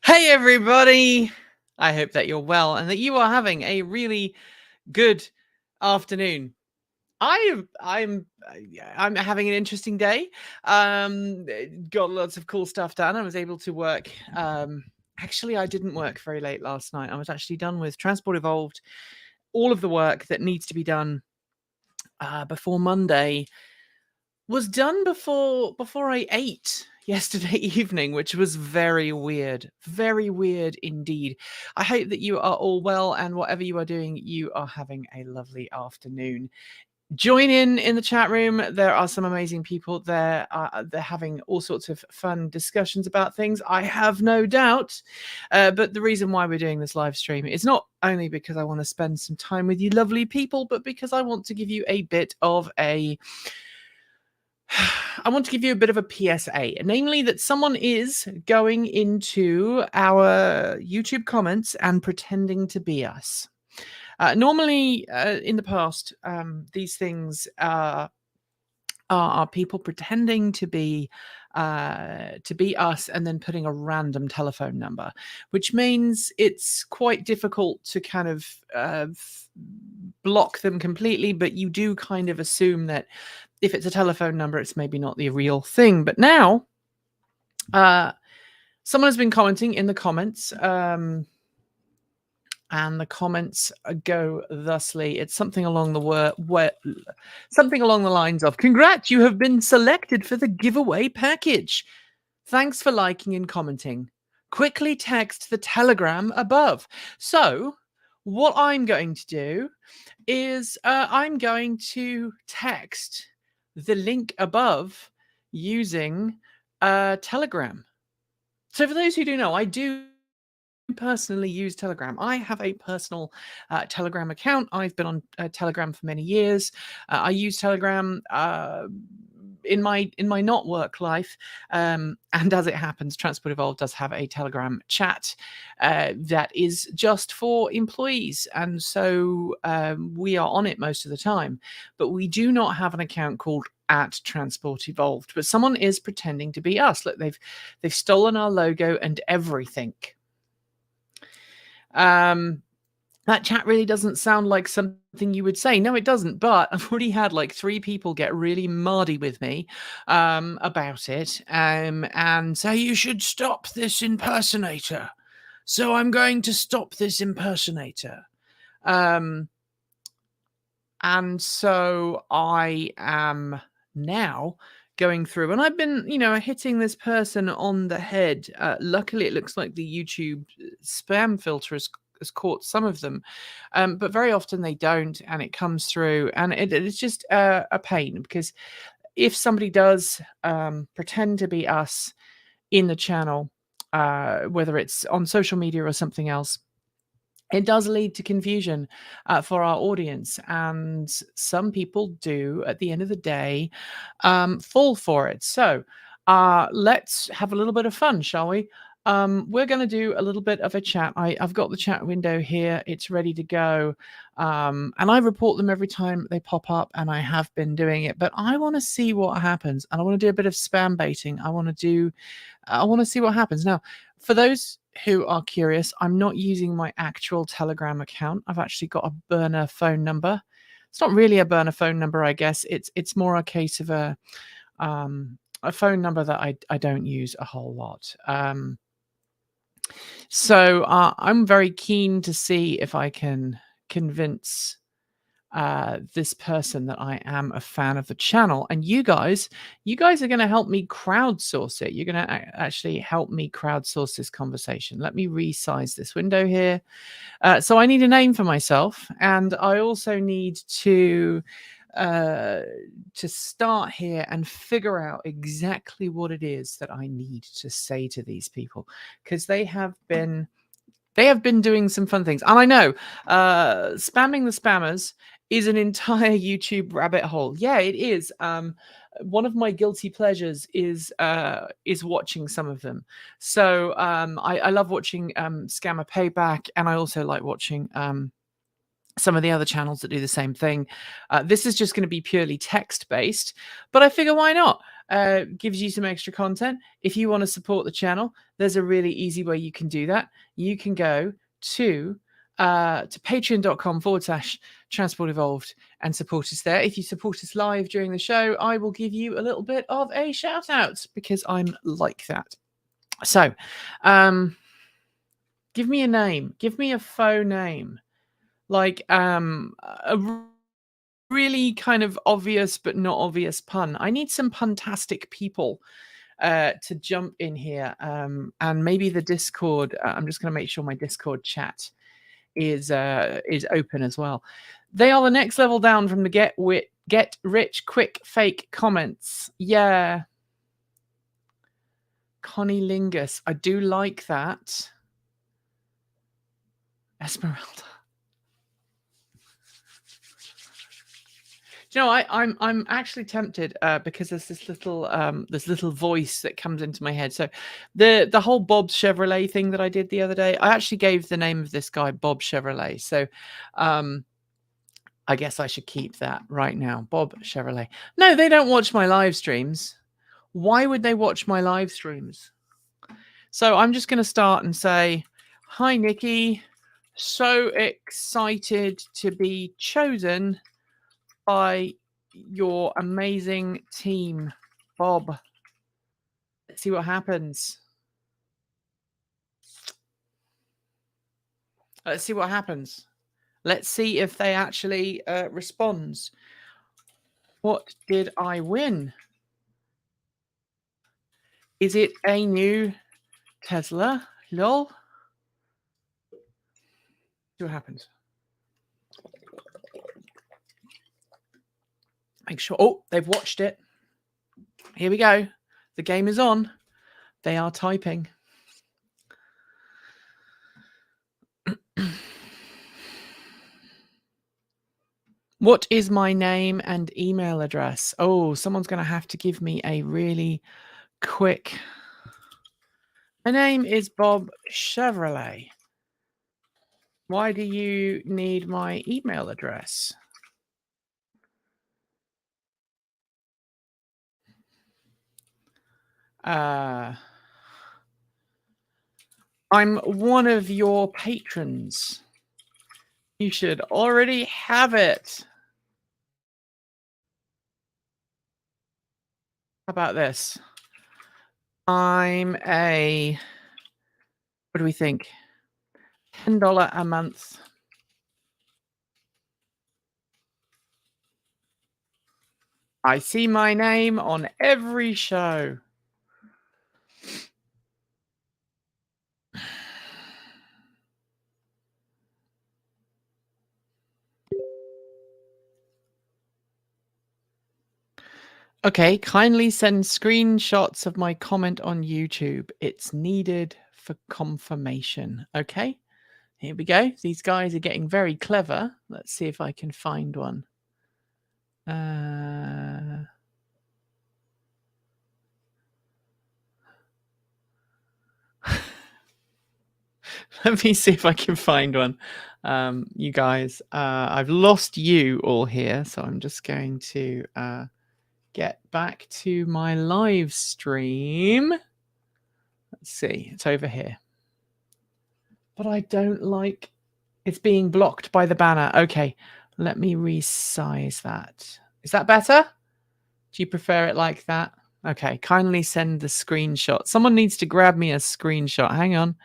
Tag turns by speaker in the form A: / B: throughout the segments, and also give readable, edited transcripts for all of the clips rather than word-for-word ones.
A: Hey everybody! I hope that you're well and that you are having a really good afternoon. I'm having an interesting day. Got lots of cool stuff done. I was able to work. Actually, I didn't work very late last night. I was actually done with Transport Evolved. All of the work that needs to be done before Monday was done before I ate yesterday evening, which was very weird. Very weird indeed. I hope that you are all well, and whatever you are doing, you are having a lovely afternoon. Join in the chat room. There are some amazing people there. They're having all sorts of fun discussions about things, I have no doubt. But the reason why we're doing this live stream is not only because I want to spend some time with you lovely people, but because I want to give you a bit of a I want to give you a bit of a PSA, namely that someone is going into our YouTube comments and pretending to be us. Normally, in the past, these things are people pretending to be us and then putting a random telephone number, which means it's quite difficult to kind of block them completely, but you do kind of assume that if it's a telephone number, it's maybe not the real thing. But now, someone has been commenting in the comments, and the comments go thusly. It's something along the something along the lines of, "Congrats, you have been selected for the giveaway package. Thanks for liking and commenting. Quickly text the telegram above." So, what I'm going to do is I'm going to text the link above using Telegram. So for those who do know, I do personally use Telegram. I have a personal Telegram account. I've been on Telegram for many years. I use Telegram in my not work life, and as it happens, Transport Evolved does have a Telegram chat that is just for employees, and so we are on it most of the time. But we do not have an account called at Transport Evolved. But someone is pretending to be us. Look, they've stolen our logo and everything. That chat really doesn't sound like something you would say. No, it doesn't. But I've already had like 3 people get really mardy with me about it, and say you should stop this impersonator. So I'm going to stop this impersonator. And so I am now going through, and I've been, hitting this person on the head. Luckily, it looks like the YouTube spam filter has caught some of them, but very often they don't, and it comes through, and it's just a pain, because if somebody does pretend to be us in the channel, whether it's on social media or something else, it does lead to confusion for our audience, and some people do, at the end of the day, fall for it. So let's have a little bit of fun, shall we? We're going to do a little bit of a chat. I've got the chat window here. It's ready to go. And I report them every time they pop up, and I have been doing it. But I want to see what happens, and I want to do a bit of spam baiting. I want to see what happens. Now, for those who are curious, I'm not using my actual Telegram account. I've actually got a burner phone number. It's not really a burner phone number, I guess. It's more a case of a phone number that I don't use a whole lot. So I'm very keen to see if I can convince this person that I am a fan of the channel, and you guys are going to help me crowdsource it. You're going to actually help me crowdsource this conversation. Let me resize this window here. So I need a name for myself, and I also need to start here and figure out exactly what it is that I need to say to these people, because they have been doing some fun things. And I know spamming the spammers is an entire YouTube rabbit hole. Yeah, it is. One of my guilty pleasures is watching some of them. So I love watching Scammer Payback, and I also like watching some of the other channels that do the same thing. This is just going to be purely text based, but I figure why not? Gives you some extra content. If you want to support the channel, there's a really easy way you can do that. You can go to patreon.com/transport evolved and support us there. If you support us live during the show, I will give you a little bit of a shout out because I'm like that. So, give me a name. Give me a faux name. Like a really kind of obvious but not obvious pun. I need some puntastic people to jump in here. And maybe the Discord. I'm just going to make sure my Discord chat is open as well. They are the next level down from the get rich quick fake comments. Yeah, Connie Lingus. I do like that. Esmeralda. You know, I'm actually tempted because there's this little voice that comes into my head. So the whole Bob Chevrolet thing that I did the other day, I actually gave the name of this guy Bob Chevrolet. So I guess I should keep that right now. Bob Chevrolet. No, they don't watch my live streams. Why would they watch my live streams? So I'm just going to start and say, hi, Nikki. So excited to be chosen by your amazing team, Bob. Let's see what happens. Let's see what happens. Let's see if they actually responds. What did I win? Is it a new Tesla? Lol. See what happens. Make sure. Oh, they've watched it. Here we go. The game is on. They are typing. What is my name and email address? Oh, someone's going to have to give me a really quick. My name is Bob Chevrolet. Why do you need my email address? I'm one of your patrons. You should already have it. How about this? I'm a, what do we think? $10 a month. I see my name on every show. Okay, kindly send screenshots of my comment on YouTube. It's needed for confirmation. Okay, here we go. These guys are getting very clever. Let's see if I can find one. Let me see if I can find one. You guys, I've lost you all here, so I'm just going to get back to my live stream. Let's see, it's over here. But I don't like it's being blocked by the banner. Okay, let me resize that. Is that better? Do you prefer it like that? Okay, kindly send the screenshot. Someone needs to grab me a screenshot. Hang on.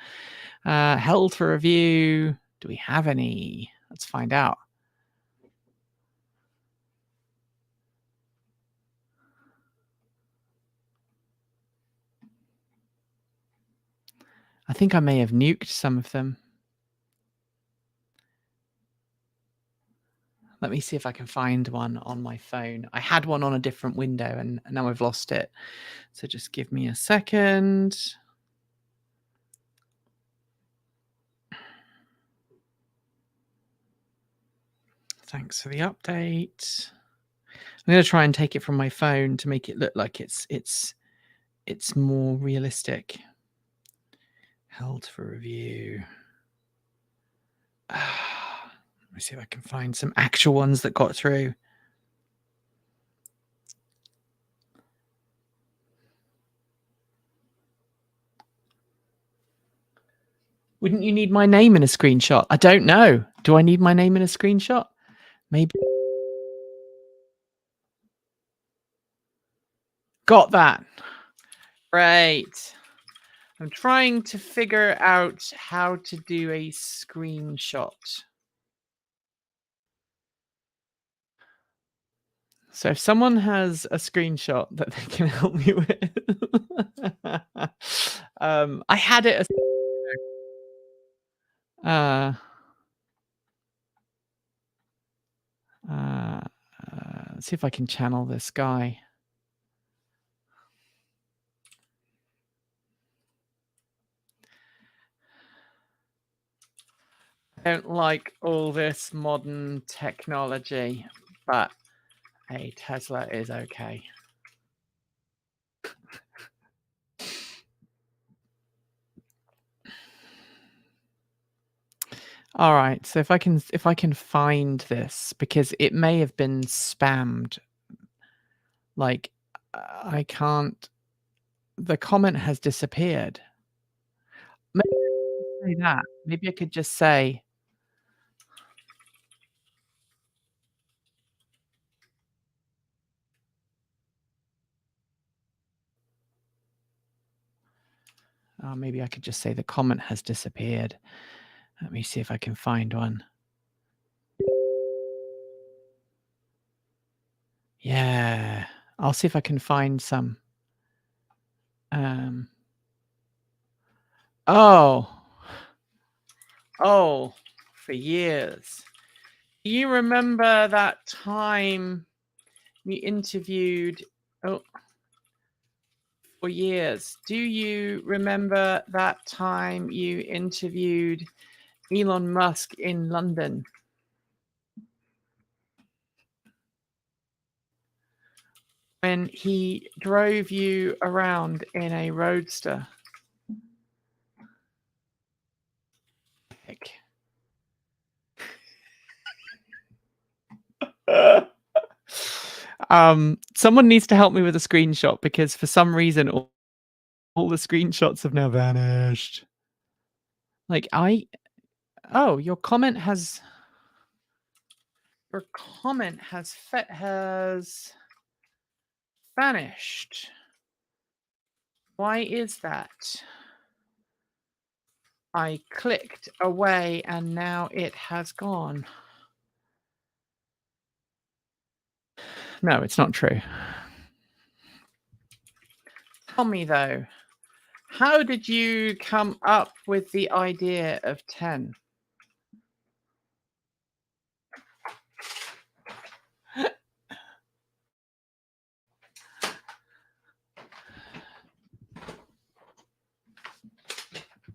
A: Held for review. Do we have any? Let's find out. I think I may have nuked some of them. Let me see if I can find one on my phone. I had one on a different window and now I've lost it. So just give me a second. Thanks for the update. I'm going to try and take it from my phone to make it look like it's more realistic. Held for review. Let me see if I can find some actual ones that got through. Wouldn't you need my name in a screenshot? I don't know. Do I need my name in a screenshot? Maybe. Got that. Right. I'm trying to figure out how to do a screenshot. So if someone has a screenshot that they can help me with, I had it. Uh, let's see if I can channel this guy. I don't like all this modern technology, but a Tesla is okay. All right, so if I can find this, because it may have been spammed. Like, I can't. The comment has disappeared. Maybe I could say that. Maybe I could just say. Maybe I could just say the comment has disappeared. Let me see if I can find one. Yeah, I'll see if I can find some. Oh, for years. Do you remember that time we interviewed? Oh, for years. Do you remember that time you interviewed Elon Musk in London? When he drove you around in a roadster? Heck. Someone needs to help me with a screenshot, because for some reason all the screenshots have now vanished. Like oh, your comment has vanished. Why is that? I clicked away and now it has gone. No, it's not true. Tell me though, how did you come up with the idea of 10?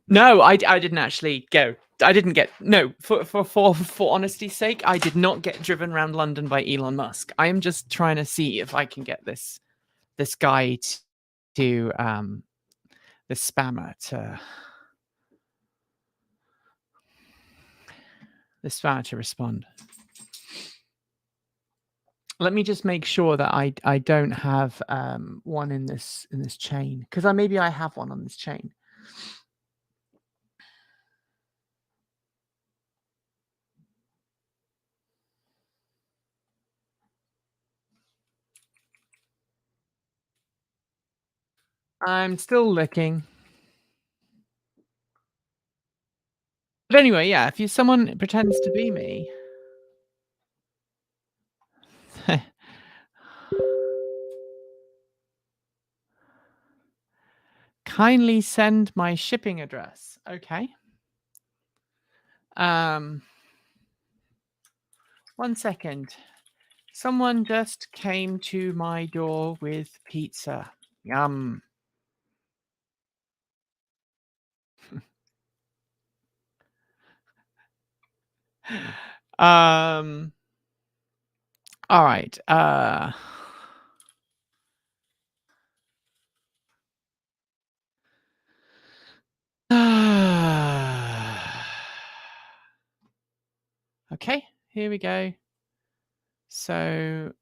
A: No, I didn't actually go. I didn't get for honesty's sake, I did not get driven around London by Elon Musk. I am just trying to see if I can get this guy to the spammer to respond. Let me just make sure that I don't have one in this chain, because maybe I have one on this chain. I'm still looking. But anyway, yeah, if someone pretends to be me. Kindly send my shipping address. Okay. 1 second. Someone just came to my door with pizza. Yum. All right. Okay. here we go. So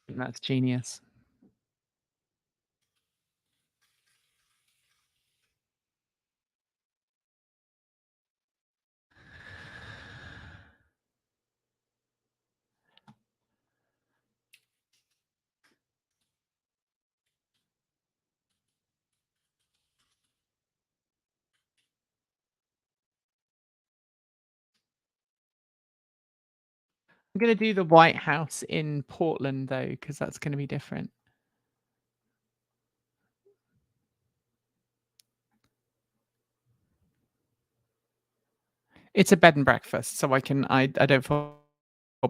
A: that's genius. I'm gonna do the White House in Portland though, because that's gonna be different. It's a bed and breakfast, so I don't feel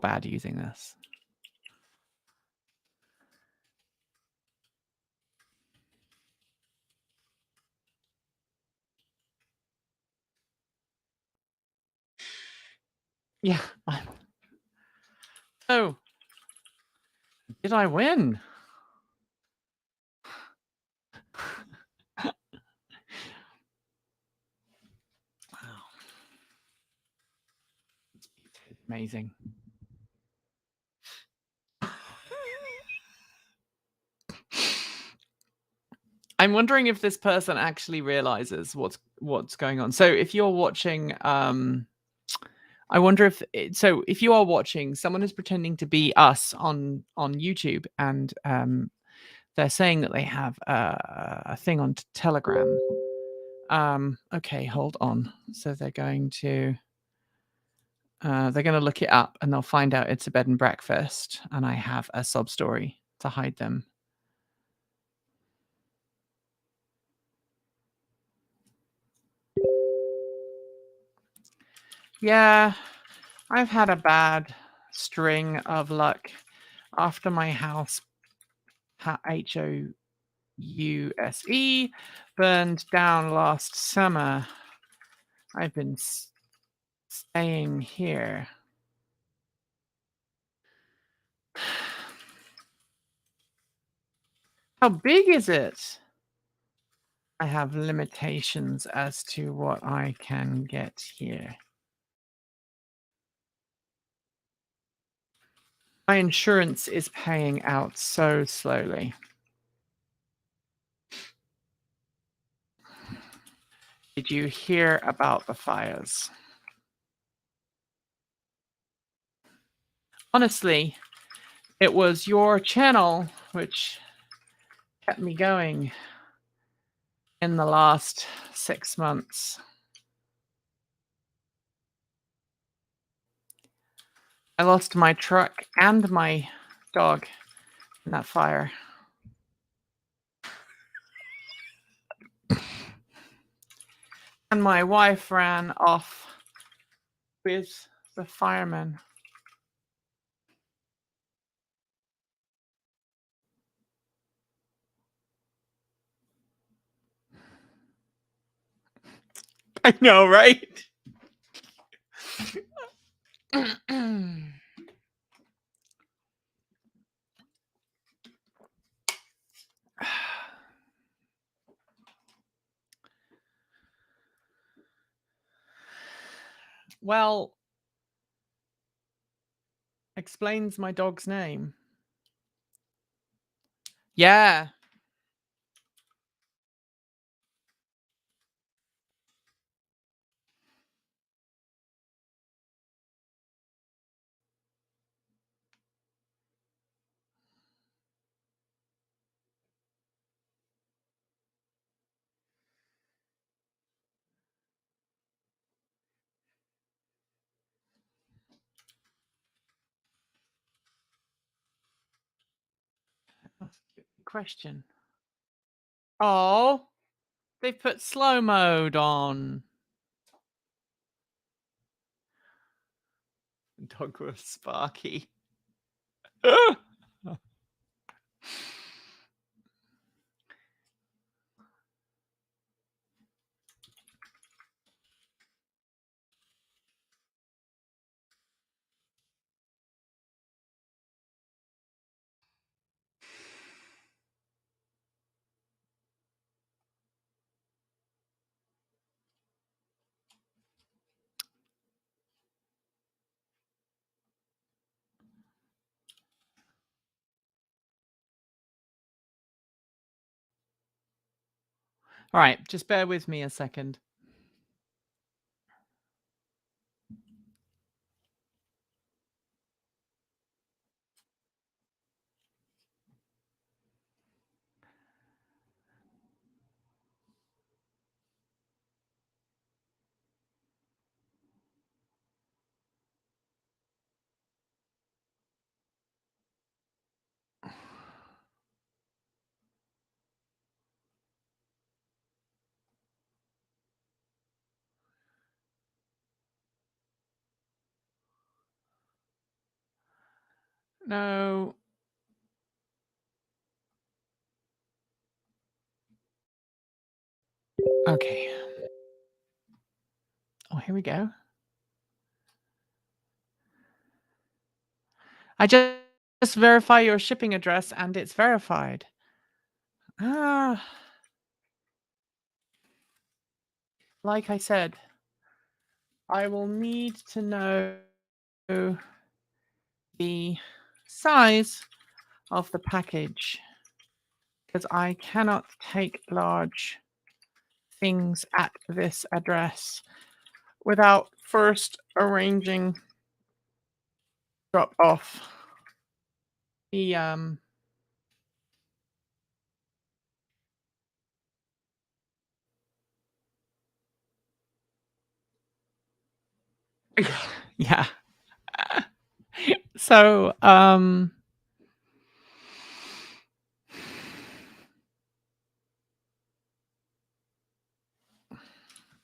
A: bad using this. Yeah. Oh, did I win? Wow. Amazing. I'm wondering if this person actually realizes what's going on. So if you're watching, I wonder if so if you are watching, someone is pretending to be us on YouTube, and they're saying that they have a thing on Telegram. Okay, hold on. So they're going to look it up, and they'll find out it's a bed and breakfast, and I have a sob story to hide them. Yeah, I've had a bad string of luck after my house HOUSE burned down last summer. I've been staying here. How big is it? I have limitations as to what I can get here. My insurance is paying out so slowly. Did you hear about the fires? Honestly, it was your channel which kept me going in the last 6 months. I lost my truck and my dog in that fire. And my wife ran off with the firemen. I know, right? Well, explains my dog's name. Yeah. question. Oh, they've put slow mode on. Douglas Sparky. All right, just bear with me a second. No. Okay. Oh, here we go. I just verify your shipping address and it's verified. Ah, like I said, I will need to know the size of the package because I cannot take large things at this address without first arranging drop off the yeah. So I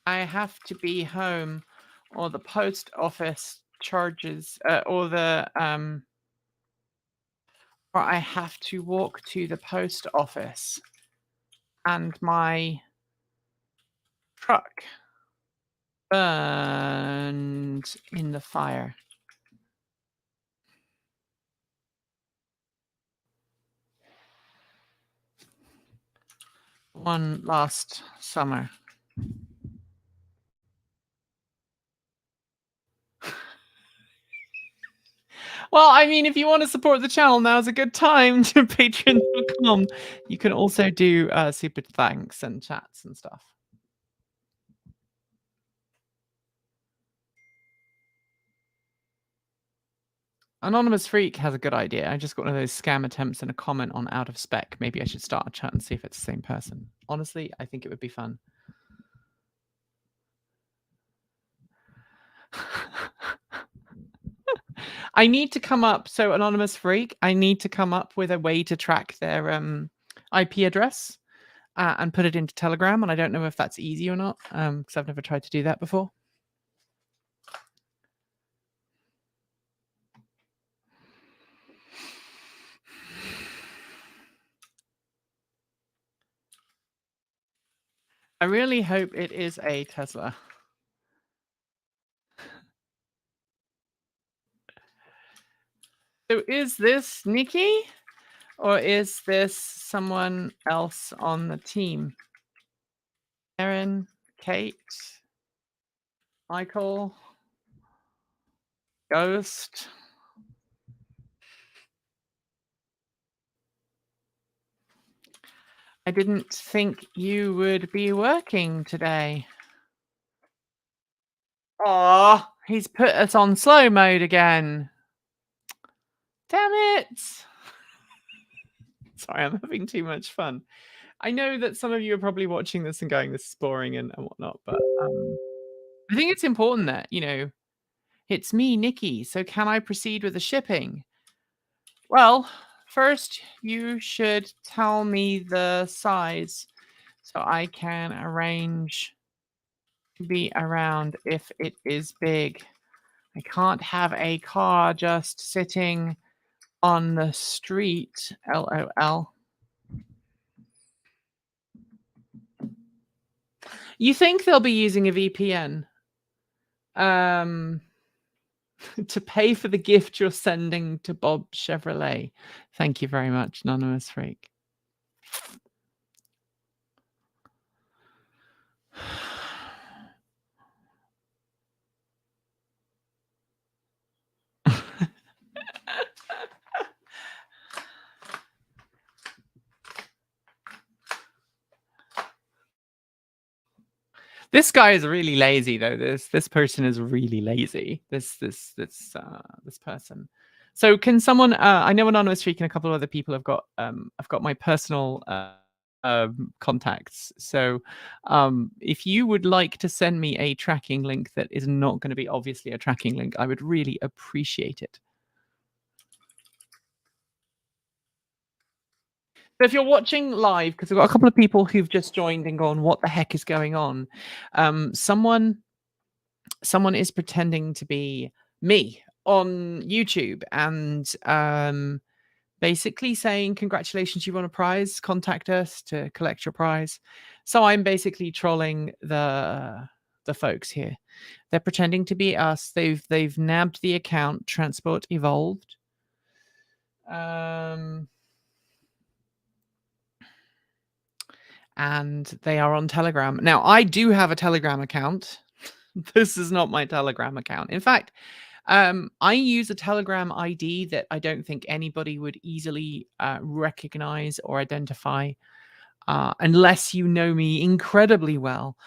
A: have to be home or the post office charges or I have to walk to the post office and my truck burned in the fire. One last summer. Well, I mean, if you want to support the channel, now's a good time to patreon.com. You can also do super thanks and chats and stuff. Anonymous Freak has a good idea. I just got one of those scam attempts and a comment on Out of Spec. Maybe I should start a chat and see if it's the same person. Honestly, I think it would be fun. I need to come up. So Anonymous Freak, I need to come up with a way to track their IP address and put it into Telegram. And I don't know if that's easy or not because I've never tried to do that before. I really hope it is a Tesla. So is this Nikki or is this someone else on the team? Erin, Kate, Michael, Ghost. I didn't think you would be working today. Oh, he's put us on slow mode again. Damn it. Sorry, I'm having too much fun. I know that some of you are probably watching this and going, this is boring and whatnot, but I think it's important that, you know, it's me, Nikki. So can I proceed with the shipping? Well, First, you should tell me the size so I can arrange to be around if it is big. I can't have a car just sitting on the street. LOL. You think they'll be using a VPN um, to pay for the gift you're sending to Bob Chevrolet? Thank you very much, Anonymous Freak. This guy is really lazy, though. This person is really lazy. This person. So can someone? I know Anonymous Freak and a couple of other people have got. I've got my personal contacts. So if you would like to send me a tracking link that is not going to be obviously a tracking link, I would really appreciate it. So if you're watching live, because we've got a couple of people who've just joined and gone, "What the heck is going on?" Someone is pretending to be me on YouTube and basically saying, "Congratulations, you won a prize. Contact us to collect your prize." So I'm basically trolling the folks here. They're pretending to be us. They've nabbed the account Transport Evolved. And they are on Telegram. Now, I do have a Telegram account. This is not my Telegram account. In fact, I use a Telegram ID that I don't think anybody would easily recognize or identify unless you know me incredibly well.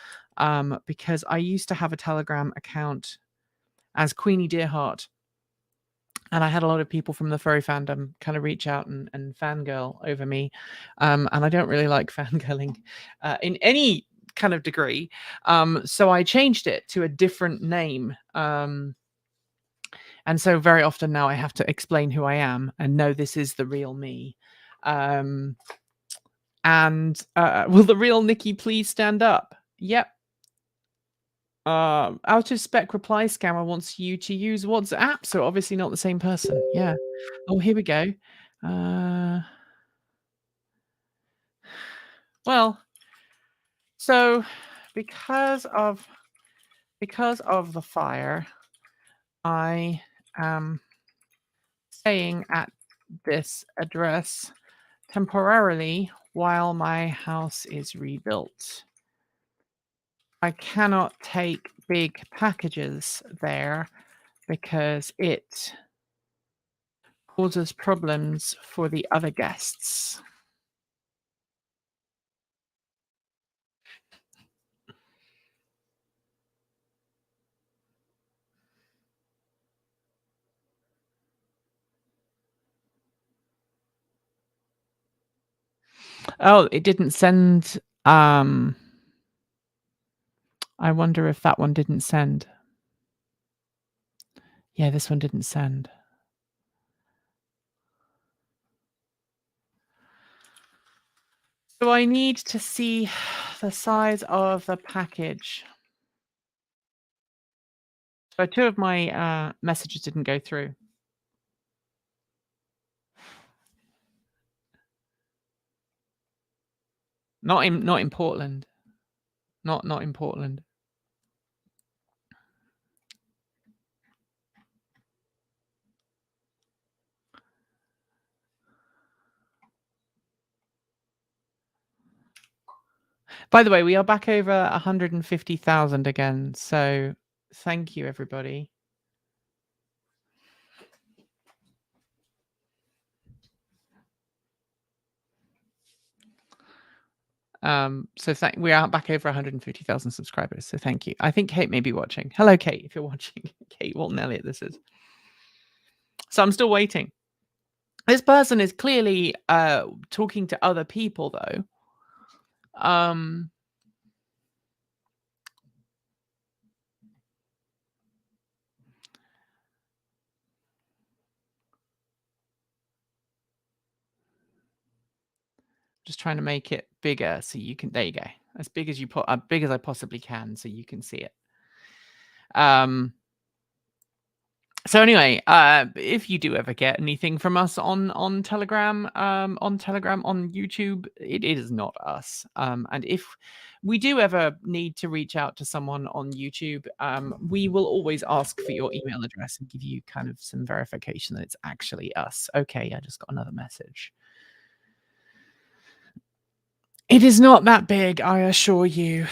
A: Because I used to have a Telegram account as Queenie Deerheart. And I had a lot of people from the furry fandom kind of reach out and fangirl over me. And I don't really like fangirling in any kind of degree. So I changed it to a different name. And so very often now I have to explain who I am and know this is the real me. And will the real Nikki please stand up? Yep. Out of spec reply scammer wants you to use WhatsApp, so obviously not the same person. Yeah. Oh, here we go. Well, so because of the fire, I am staying at this address temporarily while my house is rebuilt. I cannot take big packages there because it causes problems for the other guests. Oh, it didn't send. I wonder if that one didn't send. Yeah, this one didn't send. So I need to see the size of the package. So 2 of my messages didn't go through. Not in Portland. Not in Portland. By the way, we are back over 150,000 again. So thank you, everybody. So we are back over 150,000 subscribers. So thank you. I think Kate may be watching. Hello, Kate, if you're watching. Kate Walton Elliott, this is. So I'm still waiting. This person is clearly talking to other people, though. Just trying to make it bigger so you can. There you go. As big as big as I possibly can, so you can see it. So anyway, if you do ever get anything from us on Telegram, on YouTube, it is not us. And if we do ever need to reach out to someone on YouTube, we will always ask for your email address and give you kind of some verification that it's actually us. Okay, I just got another message. It is not that big, I assure you.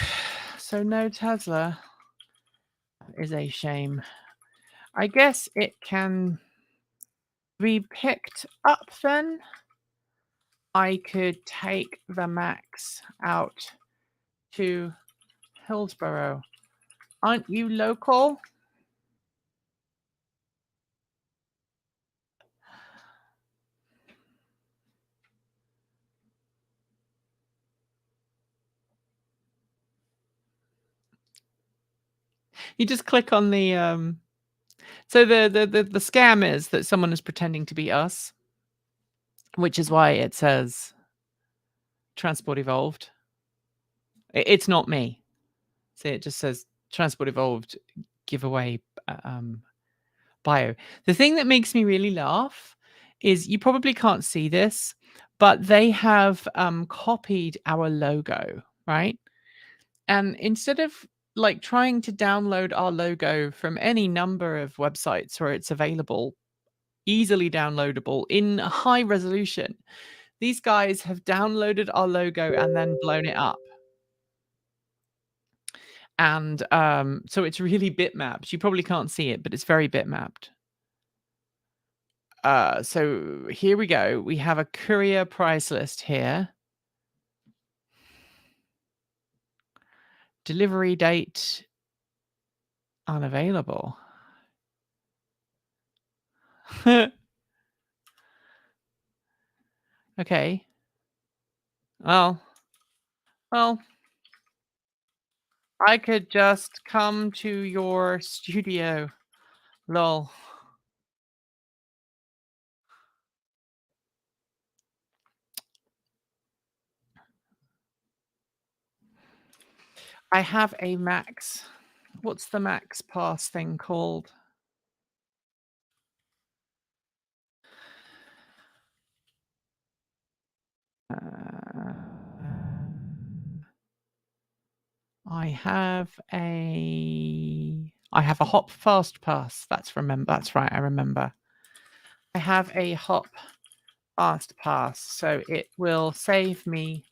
A: So no Tesla is a shame. I guess it can be picked up then. I could take the Max out to Hillsborough. Aren't you local? You just click on the so the scam is that someone is pretending to be us, which is why it says Transport Evolved. It's not me. So it just says Transport Evolved giveaway bio. The thing that makes me really laugh is you probably can't see this, but they have copied our logo, right? And instead of like trying to download our logo from any number of websites where it's available, easily downloadable in high resolution, these guys have downloaded our logo and then blown it up. And so it's really bitmapped. You probably can't see it, but it's very bitmapped. So here we go. We have a courier price list here. Delivery date unavailable. Okay. Well, I could just come to your studio. Lol. I have a max. What's the max pass thing called? I have a hop fast pass. That's right, I remember. I have a hop fast pass, so it will save me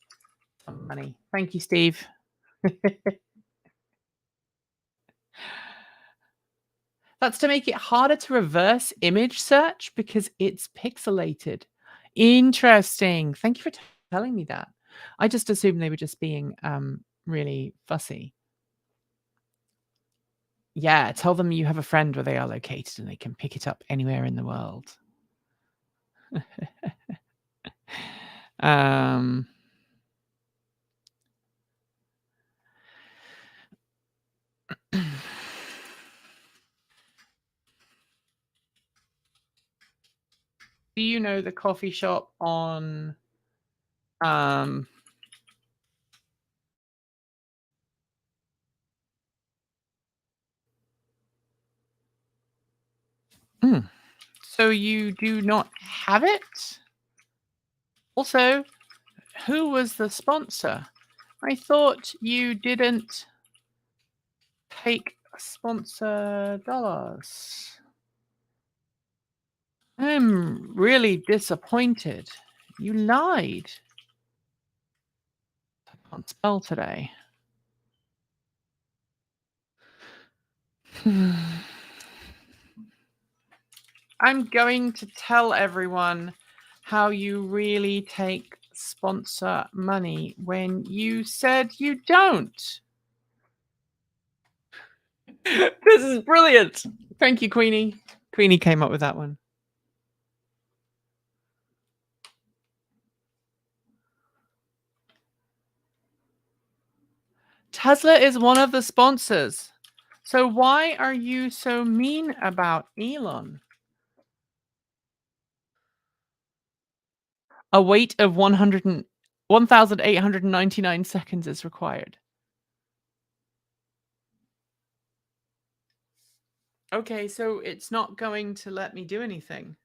A: some money. Thank you, Steve. That's to make it harder to reverse image search because it's pixelated. Interesting. Thank you for telling me that. I just assumed they were just being really fussy. Yeah, tell them you have a friend where they are located and they can pick it up anywhere in the world. Do you know the coffee shop on so you do not have it? Also, who was the sponsor? I thought you didn't take sponsor dollars. I'm really disappointed. You lied. I can't spell today. I'm going to tell everyone how you really take sponsor money when you said you don't. This is brilliant. Thank you, Queenie. Queenie came up with that one. Tesla is one of the sponsors. So why are you so mean about Elon? A weight of 100 and 1,899 seconds is required. Okay, so it's not going to let me do anything.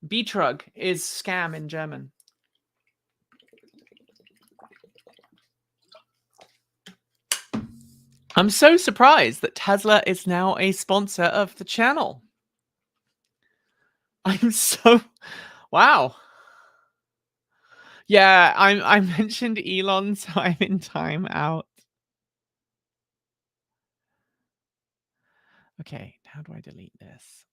A: Betrug is scam in German. I'm so surprised that Tesla is now a sponsor of the channel. I'm so wow. Yeah, I mentioned Elon, so I'm in timeout. Okay, how do I delete this?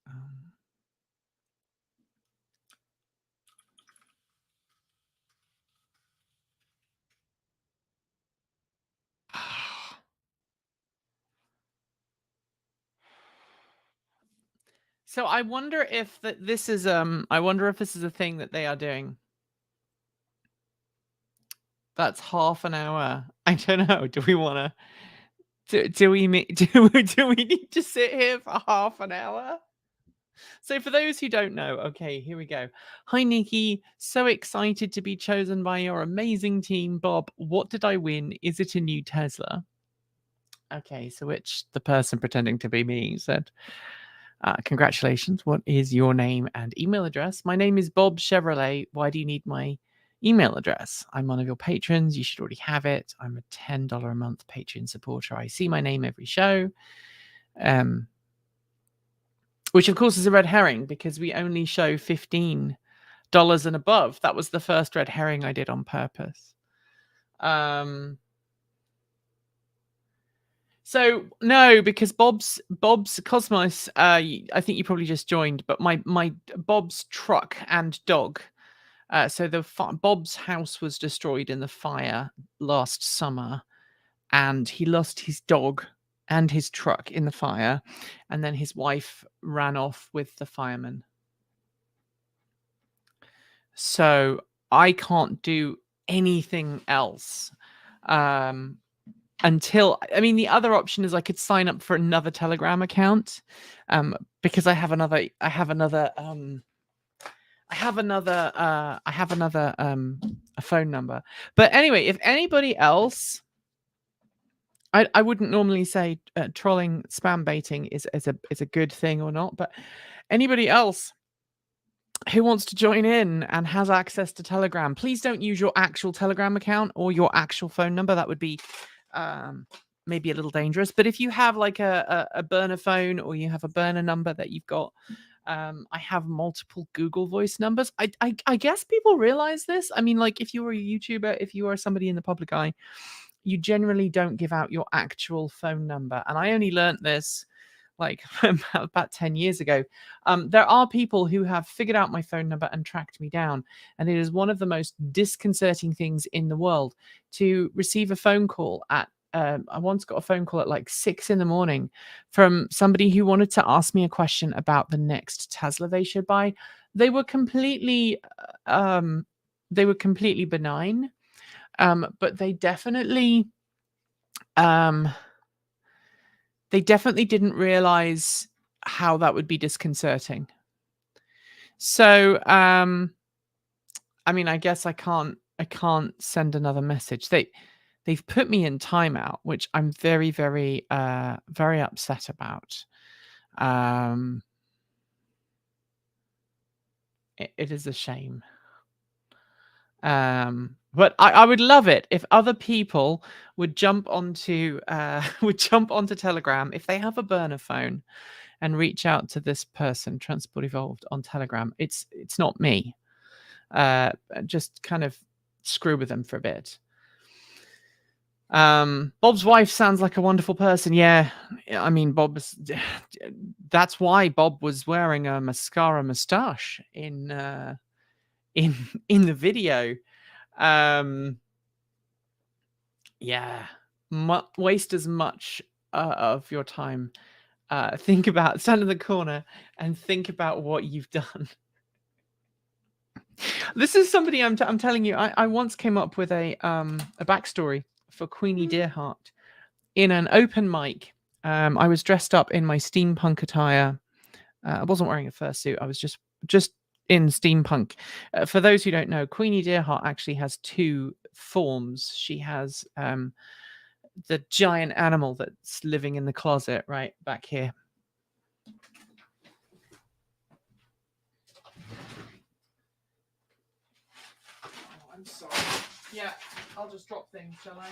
A: So I wonder if this is I wonder if this is a thing that they are doing. That's half an hour. I don't know. Do we want to? Do we need to sit here for half an hour? So for those who don't know, okay, here we go. Hi Nikki, so excited to be chosen by your amazing team. Bob, what did I win? Is it a new Tesla? Okay, so which the person pretending to be me said, congratulations. What is your name and email address? My name is Bob Chevrolet. Why do you need my email address? I'm one of your patrons. You should already have it. I'm a $10 a month Patreon supporter. I see my name every show. Which of course is a red herring because we only show $15 and above. That was the first red herring I did on purpose. So no, because Bob's Cosmos, I think you probably just joined, but my Bob's truck and dog. So Bob's house was destroyed in the fire last summer, and he lost his dog and his truck in the fire, and then his wife ran off with the firemen. So I can't do anything else until, I mean, the other option is I could sign up for another Telegram account, because I have another a phone number. But anyway, if anybody else, I wouldn't normally say trolling spam baiting is a good thing or not, but anybody else who wants to join in and has access to Telegram, please don't use your actual Telegram account or your actual phone number. That would be maybe a little dangerous. But if you have like a burner phone or you have a burner number that you've got, I have multiple Google Voice numbers. I guess people realize this. I mean, like if you were a YouTuber, if you are somebody in the public eye, you generally don't give out your actual phone number. And I only learned this like about 10 years ago. There are people who have figured out my phone number and tracked me down. And it is one of the most disconcerting things in the world to receive a phone call at, I once got a phone call at like 6 a.m. from somebody who wanted to ask me a question about the next Tesla they should buy. They were completely, benign, but they definitely didn't realize how that would be disconcerting. So, I mean, I guess I can't send another message. They've put me in timeout, which I'm very, very, very upset about. It is a shame. But I would love it if other people would jump onto Telegram if they have a burner phone and reach out to this person, Transport Evolved, on Telegram. It's not me. Just kind of screw with them for a bit. Bob's wife sounds like a wonderful person. Yeah, I mean, that's why Bob was wearing a mascara mustache in the video. Yeah, waste as much of your time. Stand in the corner and think about what you've done. This is somebody I'm telling you. I once came up with a backstory for Queenie Deerheart in an open mic. I was dressed up in my steampunk attire. I wasn't wearing a fursuit. I was just in steampunk. For those who don't know, Queenie Deerheart actually has two forms. She has the giant animal that's living in the closet right back here. Oh, I'm sorry. Yeah, I'll just drop things, shall I?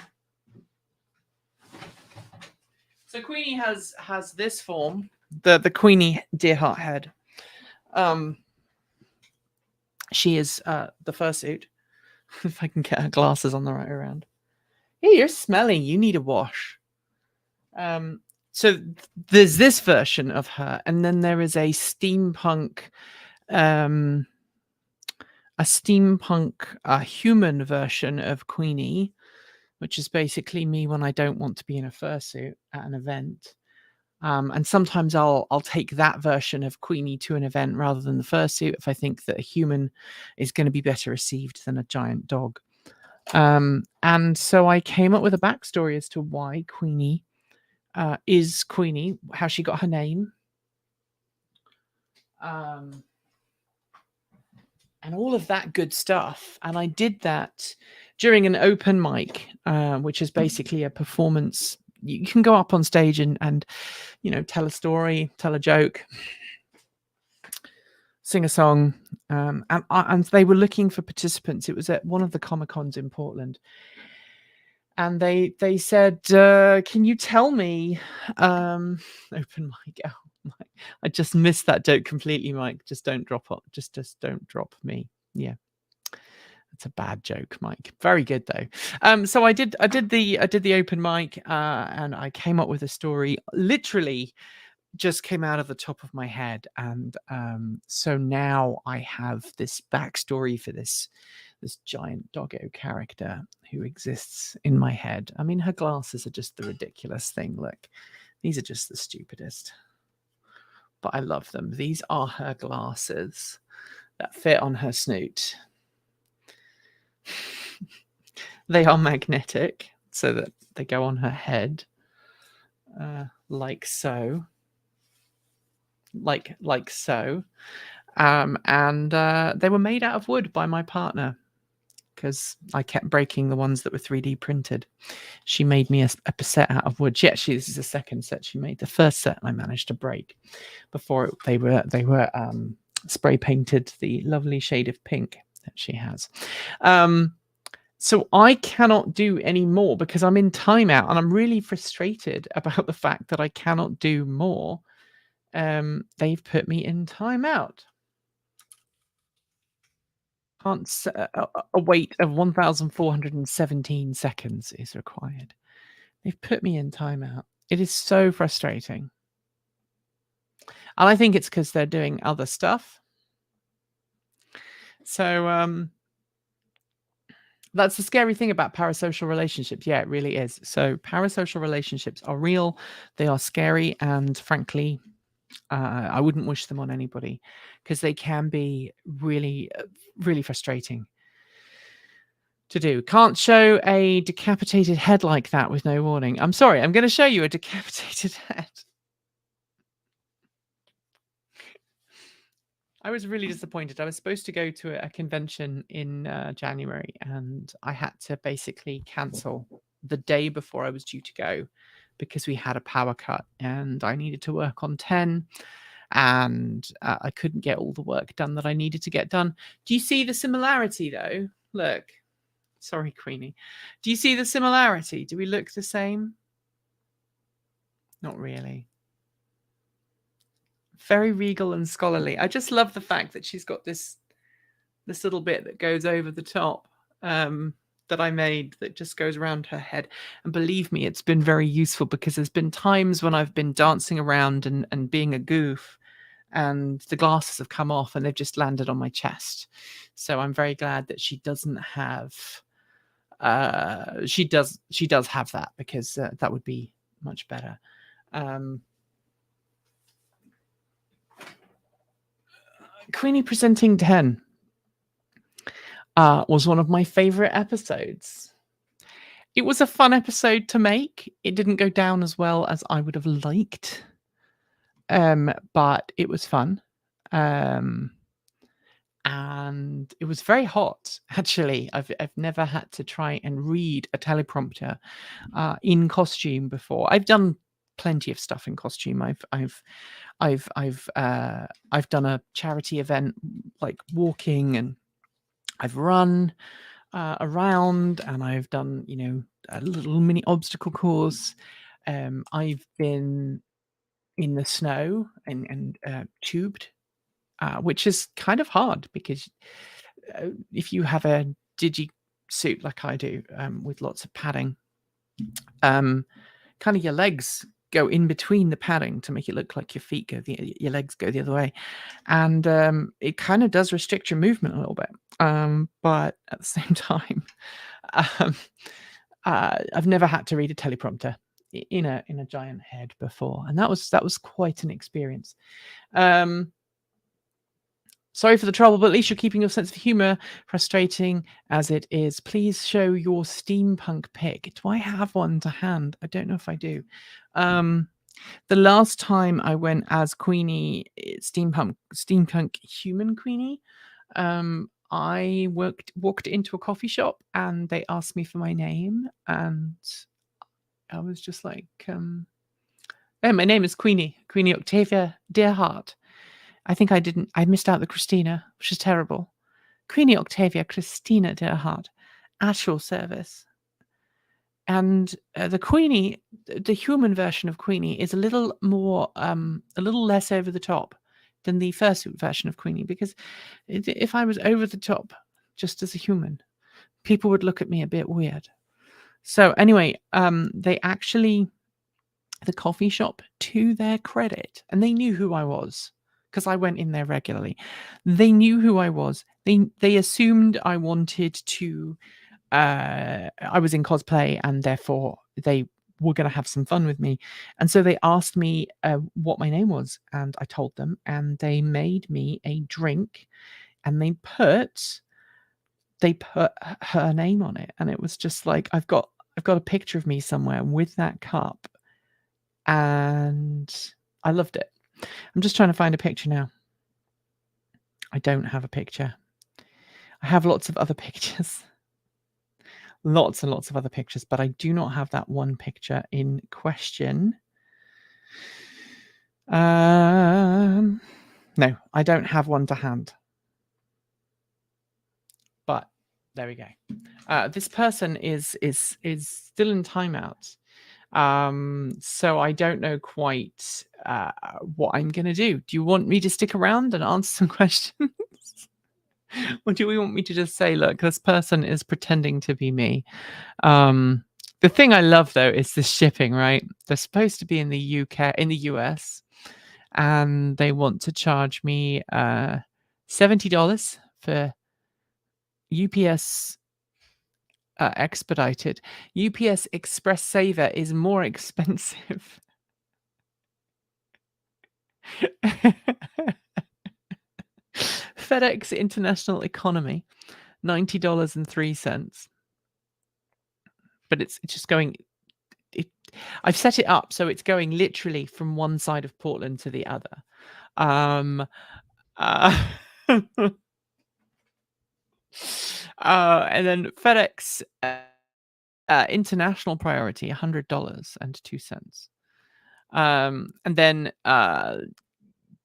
A: So Queenie has this form, the Queenie Deerheart head. She is the fursuit. If I can get her glasses on the right around. Hey, you're smelly. You need a wash. So there's this version of her, and then there is a steampunk, human version of Queenie, which is basically me when I don't want to be in a fursuit at an event. And sometimes I'll take that version of Queenie to an event rather than the fursuit if I think that a human is going to be better received than a giant dog. And so I came up with a backstory as to why Queenie is Queenie, how she got her name, and all of that good stuff. And I did that during an open mic, which is basically a performance. You can go up on stage and tell a story, tell a joke, sing a song, and they were looking for participants. It was at one of the Comic-Cons in Portland. And they said, can you tell me, open mic. Oh, I just missed that joke completely, Mike. Just don't drop it. Just don't drop me. Yeah. It's a bad joke, Mike. Very good though. So I did the open mic, and I came up with a story. Literally, just came out of the top of my head, and so now I have this backstory for this giant doggo character who exists in my head. I mean, her glasses are just the ridiculous thing. Look, these are just the stupidest, but I love them. These are her glasses that fit on her snoot. They are magnetic, so that they go on her head, like so. Like so. And they were made out of wood by my partner, because I kept breaking the ones that were 3D printed. She made me a set out of wood. This is the second set she made. The first set I managed to break before they were spray painted the lovely shade of pink that she has. So I cannot do any more because I'm in timeout, and I'm really frustrated about the fact that I cannot do more. They've put me in timeout. A wait of 1,417 seconds is required. They've put me in timeout. It is so frustrating. And I think it's because they're doing other stuff. So that's the scary thing about parasocial relationships. Yeah, it really is. So parasocial relationships are real. They are scary. And frankly, I wouldn't wish them on anybody because they can be really, really frustrating to do. Can't show a decapitated head like that with no warning. I'm sorry, I'm going to show you a decapitated head. I was really disappointed. I was supposed to go to a convention in January, and I had to basically cancel the day before I was due to go because we had a power cut and I needed to work on 10, and I couldn't get all the work done that I needed to get done. Do you see the similarity though? Look. Sorry, Queenie. Do you see the similarity? Do we look the same? Not really. Very regal and scholarly. I just love the fact that she's got this little bit that goes over the top that I made that just goes around her head. And believe me, it's been very useful because there's been times when I've been dancing around and being a goof, and the glasses have come off and they've just landed on my chest. So I'm very glad that she doesn't have... she does have that, because that would be much better. Queenie presenting 10 was one of my favorite episodes. It was a fun episode to make. It didn't go down as well as I would have liked, but it was fun. and it was very hot. Actually, I've never had to try and read a teleprompter in costume before. I've done plenty of stuff in costume. I've done a charity event like walking, and I've run around, and I've done a little mini obstacle course. I've been in the snow and tubed, which is kind of hard because if you have a digi suit like I do, with lots of padding, kind of your legs go in between the padding to make it look like your feet go your legs go the other way, and it kind of does restrict your movement a little bit. But at the same time, um, I've never had to read a teleprompter in a giant head before, and that was quite an experience. Sorry for the trouble, but at least you're keeping your sense of humor, frustrating as it is. Please show your steampunk pic. Do I have one to hand? I don't know if I do. The last time I went as Queenie, steampunk human Queenie, I walked into a coffee shop and they asked me for my name, and I was just like, "Oh, my name is Queenie Octavia Dearheart." I missed out the Christina, which is terrible. Queenie Octavia Christina Dearheart, at your service. And the Queenie, the human version of Queenie, is a little less over the top than the fursuit version of Queenie, because if I was over the top just as a human, people would look at me a bit weird. So anyway, the coffee shop, to their credit, and they knew who I was because I went in there regularly. They knew who I was. They assumed I wanted to. I was in cosplay, and therefore they were going to have some fun with me. And so they asked me what my name was, and I told them, and they made me a drink, and they put her name on it, and it was just like I've got a picture of me somewhere with that cup, and I loved it. I'm just trying to find a picture now. I don't have a picture. I have lots of other pictures. Lots and lots of other pictures, but I do not have that one picture in question. No, I don't have one to hand. But there we go. This person is still in timeout. So I don't know quite what I'm going to do. Do you want me to stick around and answer some questions? Or do we want me to just say, look, this person is pretending to be me? The thing I love, though, is the shipping, right? They're supposed to be in the UK, in the US, and they want to charge me $70 for UPS expedited. UPS Express Saver is more expensive. FedEx International Economy, $90.03. But it's just going. I've set it up so it's going literally from one side of Portland to the other. And then FedEx International Priority, $100.02. And then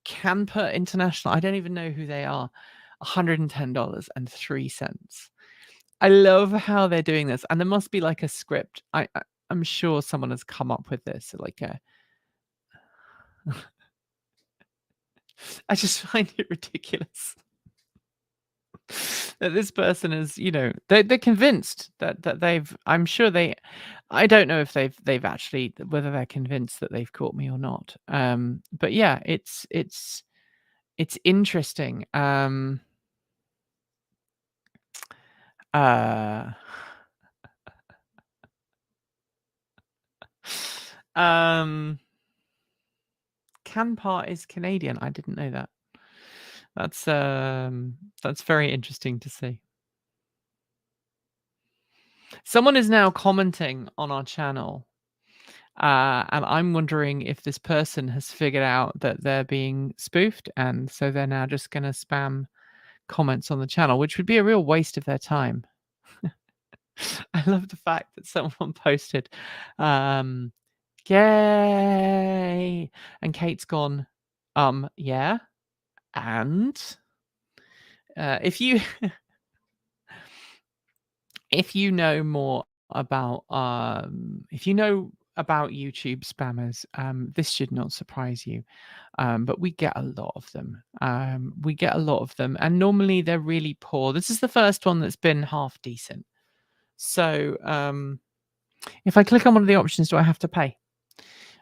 A: Camper International, I don't even know who they are, $110.03. I love how they're doing this, and there must be like a script. I'm sure someone has come up with this, like a. I just find it ridiculous that this person is, they're convinced that they've. I'm sure they. I don't know if they've actually, whether they're convinced that they've caught me or not. But yeah, it's interesting. Canpar is Canadian. I didn't know that. That's very interesting to see. Someone is now commenting on our channel, and I'm wondering if this person has figured out that they're being spoofed, and so they're now just going to spam comments on the channel, which would be a real waste of their time. I love the fact that someone posted, "Yay!" and Kate's gone, yeah, and if you if you know more about YouTube spammers, this should not surprise you. But we get a lot of them. And normally they're really poor. This is the first one that's been half decent. So if I click on one of the options, do I have to pay?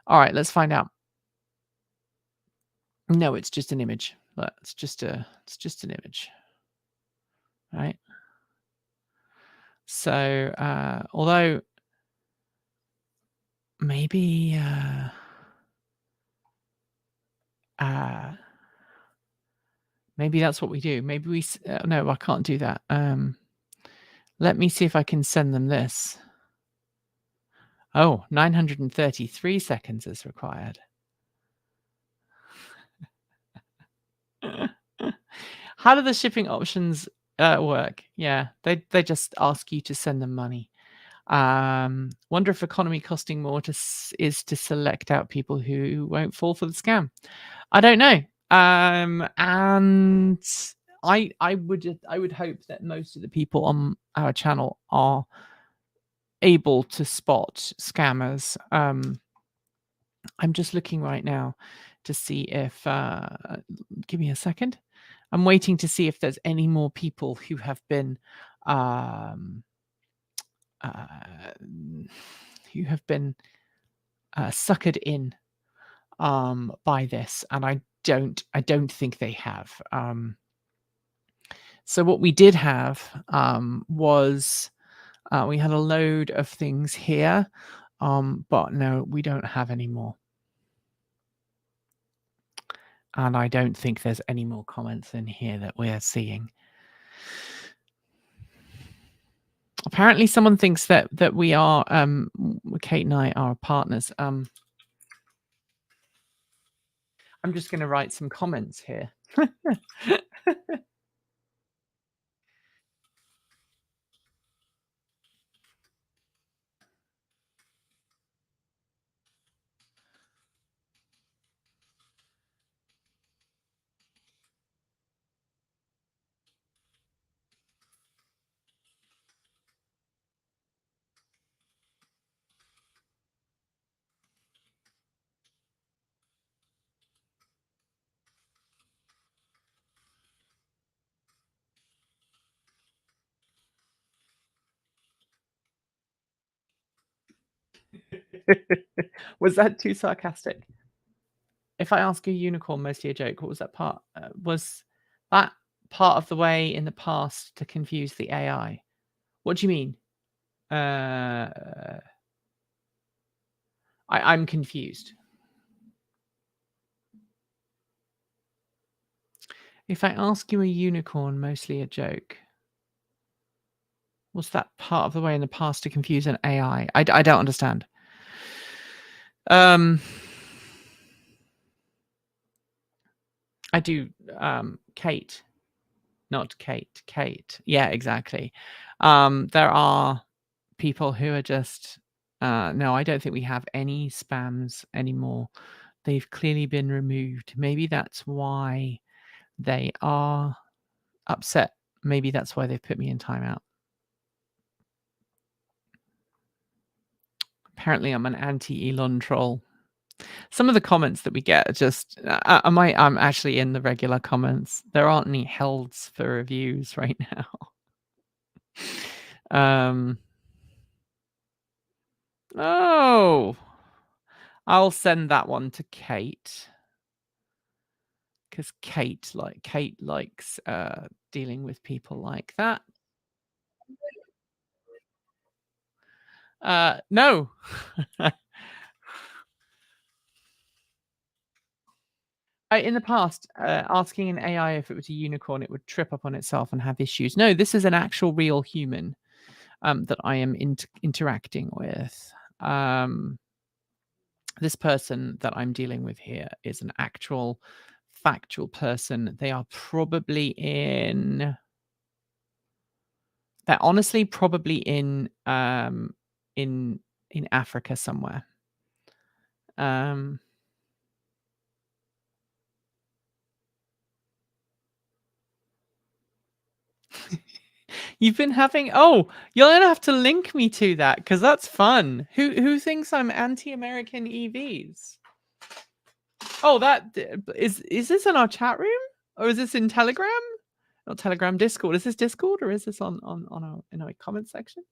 A: All right, let's find out. No, it's just an image. Look, it's just an image, right? So although maybe maybe that's what we do. Maybe we no, I can't do that. Let me see if I can send them this. Oh, 933 seconds is required. How do the shipping options work? Yeah, they just ask you to send them money. Wonder if economy costing more is to select out people who won't fall for the scam. I don't know. And I would hope that most of the people on our channel are able to spot scammers. I'm just looking right now to see if give me a second. I'm waiting to see if there's any more people who have been suckered in by this, and I don't think they have. So what we did have was we had a load of things here, but no, we don't have any more. And I don't think there's any more comments in here that we're seeing. Apparently someone thinks that we are Kate and I are partners. I'm just going to write some comments here. Was that too sarcastic? If I ask a unicorn, mostly a joke, what was that part? Was that part of the way in the past to confuse the AI? What do you mean? I'm confused. If I ask you a unicorn, mostly a joke, was that part of the way in the past to confuse an AI? I don't understand. I do Kate, not Kate. Kate. Yeah, exactly. There are people who are just no, I don't think we have any spams anymore. They've clearly been removed. Maybe that's why they are upset. Maybe that's why they've put me in timeout. Apparently I'm an anti-Elon troll. Some of the comments that we get are just I'm actually in the regular comments. There aren't any helds for reviews right now. Oh, I'll send that one to Kate because Kate likes dealing with people like that. No. In the past, asking an AI if it was a unicorn, it would trip up on itself and have issues. No, this is an actual real human that I am interacting with. This person that I'm dealing with here is an actual factual person. They are probably in. They're honestly probably in Africa somewhere. You've been having. Oh, you're gonna have to link me to that because that's fun. Who thinks I'm anti-American EVs? Oh, is this in our chat room or is this in Telegram? Not Telegram, Discord. Is this Discord or is this on our in our comment section?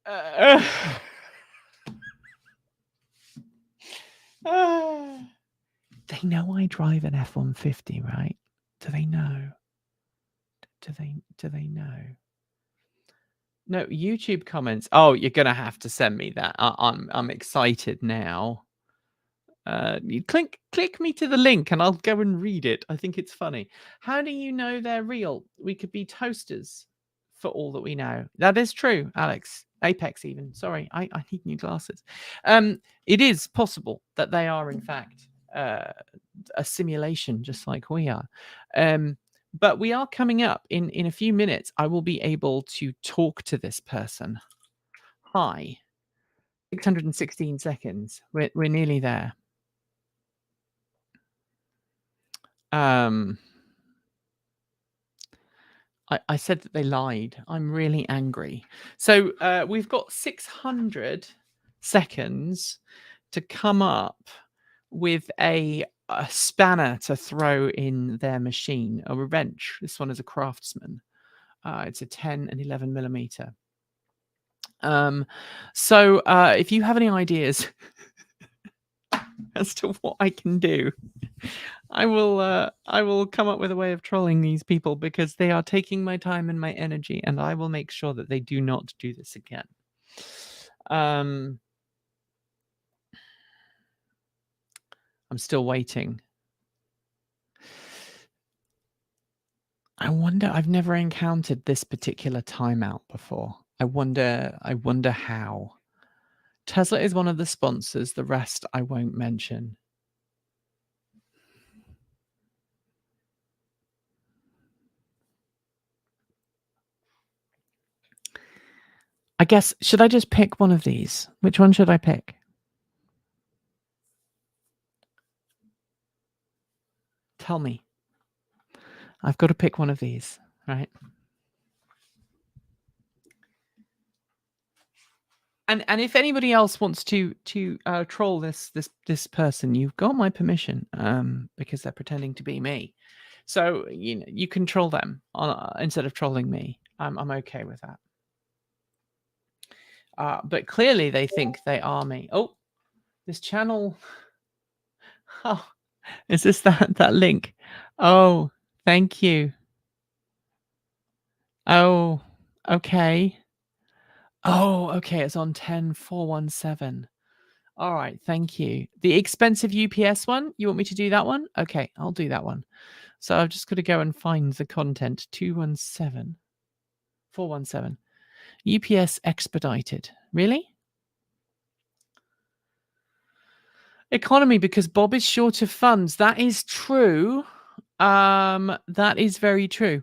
A: They know I drive an F-150, right? Do they know? Do they know? No, YouTube comments. Oh, you're gonna have to send me that. I'm excited now. You click me to the link and I'll go and read it. I think it's funny. How do you know they're real? We could be toasters for all that we know. That is true, Alex. Apex even. Sorry, I need new glasses. It is possible that they are in fact a simulation just like we are. But we are coming up in a few minutes. I will be able to talk to this person. Hi. 616 seconds. We're nearly there. I said that they lied. I'm really angry. So we've got 600 seconds to come up with a spanner to throw in their machine, a wrench. This one is a Craftsman. It's a 10 and 11 millimeter. So if you have any ideas as to what I can do, I will come up with a way of trolling these people because they are taking my time and my energy, and I will make sure that they do not do this again. I'm still waiting. I wonder. I've never encountered this particular timeout before. I wonder how. Tesla is one of the sponsors. The rest I won't mention. I guess, should I just pick one of these? Which one should I pick? Tell me. I've got to pick one of these, right? And if anybody else wants to troll this person, you've got my permission, because they're pretending to be me. So you can troll them instead of trolling me. I'm okay with that. But clearly they think they are me. Oh, this channel. Oh, is this that link? Oh, thank you. Oh, okay. Oh, okay. It's on 10417. All right, thank you. The expensive UPS one, you want me to do that one? Okay, I'll do that one. So I've just got to go and find the content. 217 417. UPS expedited. Really? Economy because Bob is short of funds. That is true. That is very true.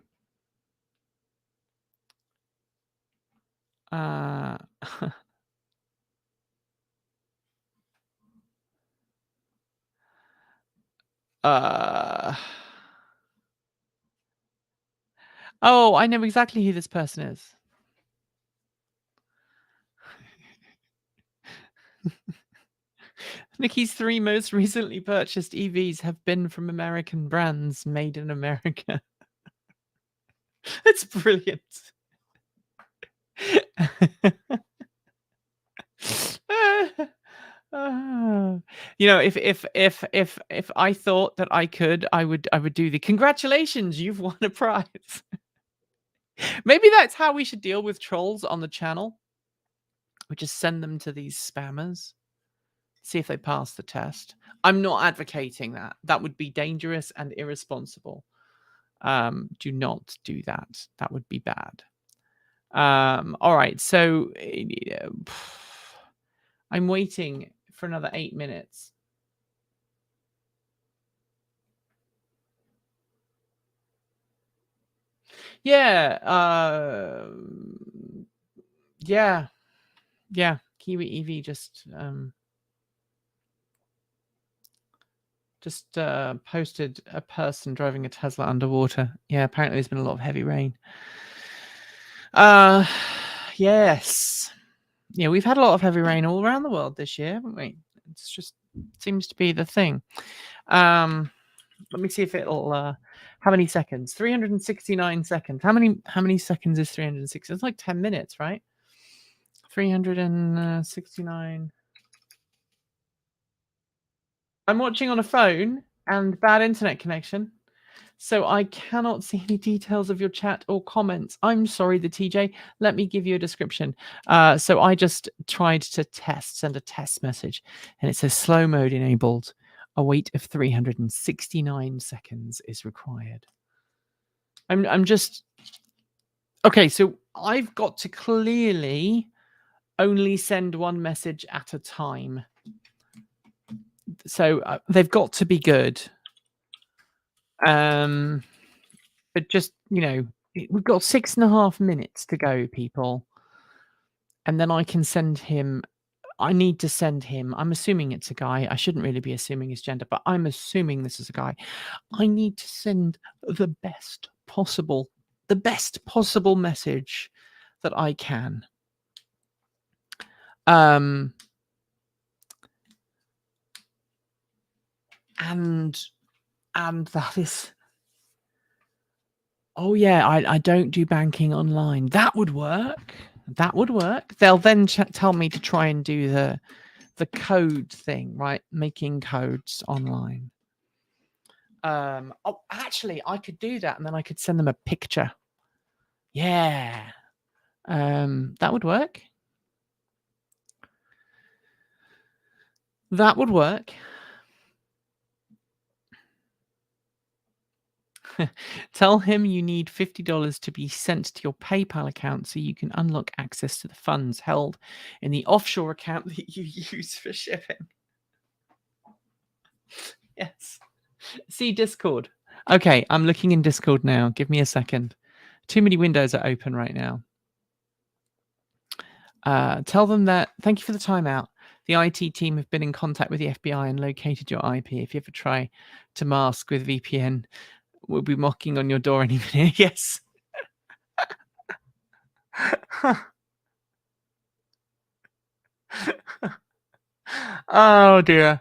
A: Oh, I know exactly who this person is. Nikki's 3 most recently purchased EVs have been from American brands made in America. That's brilliant. If I thought that I could, I would do the congratulations, you've won a prize. Maybe that's how we should deal with trolls on the channel. We just send them to these spammers, see if they pass the test. I'm not advocating that. That would be dangerous and irresponsible. Do not do that. That would be bad. All right, so I'm waiting for another 8 minutes. Yeah, yeah, yeah. Kiwi EV just posted a person driving a Tesla underwater. Yeah, apparently there's been a lot of heavy rain. Uh, yes. Yeah, we've had a lot of heavy rain all around the world this year, haven't we? It's just seems to be the thing. Let me see if it'll how many seconds? 369 seconds. How many seconds is 360? It's like 10 minutes, right? 369. I'm watching on a phone and bad internet connection, so I cannot see any details of your chat or comments. I'm sorry, the TJ. Let me give you a description. So I just tried to send a test message, and it says slow mode enabled. A wait of 369 seconds is required. I'm just okay. So I've got to clearly only send one message at a time. So they've got to be good. But just, we've got 6.5 minutes to go, people. And then I can send him. I need to send him. I'm assuming it's a guy. I shouldn't really be assuming his gender, but I'm assuming this is a guy. I need to send the best possible message that I can. And that is. Oh yeah, I don't do banking online. That would work. They'll then tell me to try and do the code thing, right? Making codes online. Oh, actually, I could do that, and then I could send them a picture. Yeah. That would work. That would work. Tell him you need $50 to be sent to your PayPal account so you can unlock access to the funds held in the offshore account that you use for shipping. Yes. See Discord. Okay, I'm looking in Discord now. Give me a second. Too many windows are open right now. Tell them that thank you for the timeout. The IT team have been in contact with the FBI and located your IP. If you ever try to mask with VPN, we'll be knocking on your door any minute. Yes. Oh dear.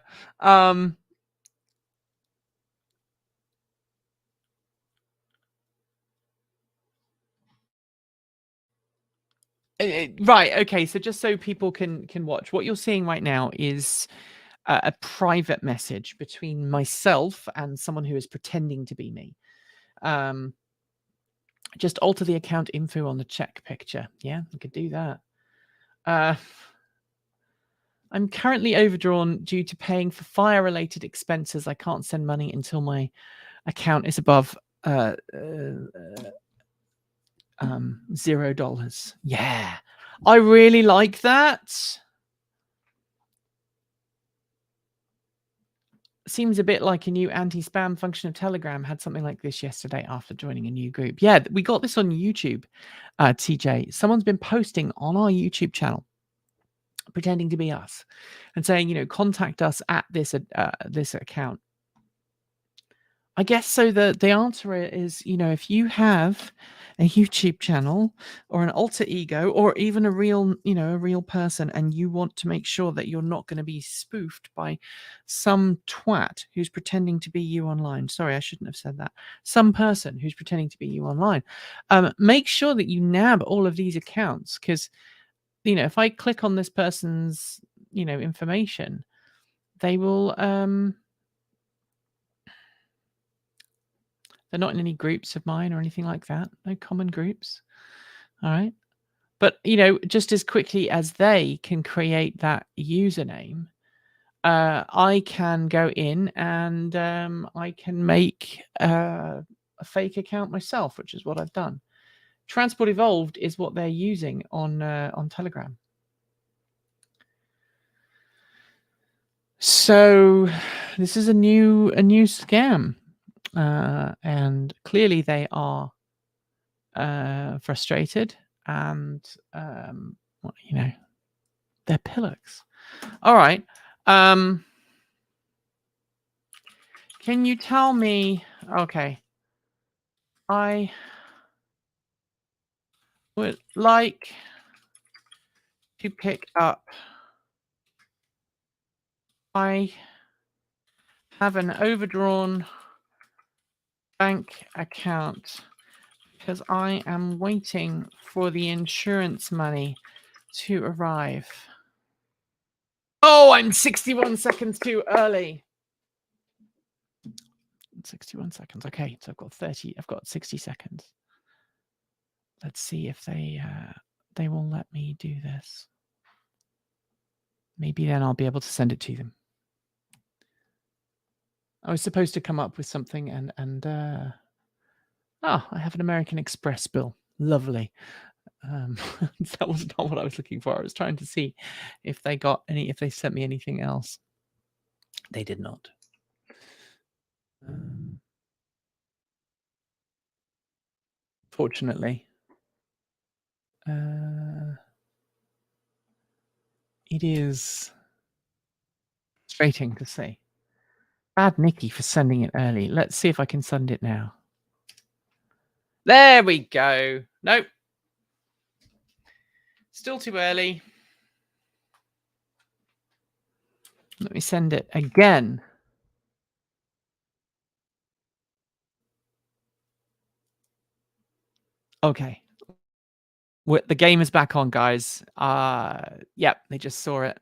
A: Right. Okay. So just so people can watch, what you're seeing right now is a private message between myself and someone who is pretending to be me. Just alter the account info on the check picture. Yeah, I could do that. I'm currently overdrawn due to paying for fire-related expenses. I can't send money until my account is above $0. Yeah, I really like that. Seems a bit like a new anti-spam function of Telegram. Had something like this yesterday after joining a new group. Yeah, we got this on YouTube, TJ. Someone's been posting on our YouTube channel pretending to be us and saying, contact us at this account. I guess so. The answer is, if you have a YouTube channel or an alter ego or even a real person, and you want to make sure that you're not going to be spoofed by some twat who's pretending to be you online. Sorry, I shouldn't have said that. Some person who's pretending to be you online. Make sure that you nab all of these accounts, because if I click on this person's information, they will they're not in any groups of mine or anything like that. No common groups. All right. But, just as quickly as they can create that username, I can go in and I can make a fake account myself, which is what I've done. Transport Evolved is what they're using on Telegram. So this is a new scam. And clearly they are frustrated, and you know, they're pillocks. All right. Can you tell me? Okay. I would like to pick up. I have an overdrawn bank account because I am waiting for the insurance money to arrive. Oh, I'm 61 seconds too early. 61 seconds. Okay, so I've got 30. I've got 60 seconds. Let's see if they will let me do this. Maybe then I'll be able to send it to them. I was supposed to come up with something, and oh, I have an American Express bill. Lovely. That was not what I was looking for. I was trying to see if they got any, if they sent me anything else. They did not. Fortunately. It is frustrating to see. Bad Nikki for sending it early. Let's see if I can send it now. There we go. Nope. Still too early. Let me send it again. Okay. The game is back on, guys. Yep, they just saw it.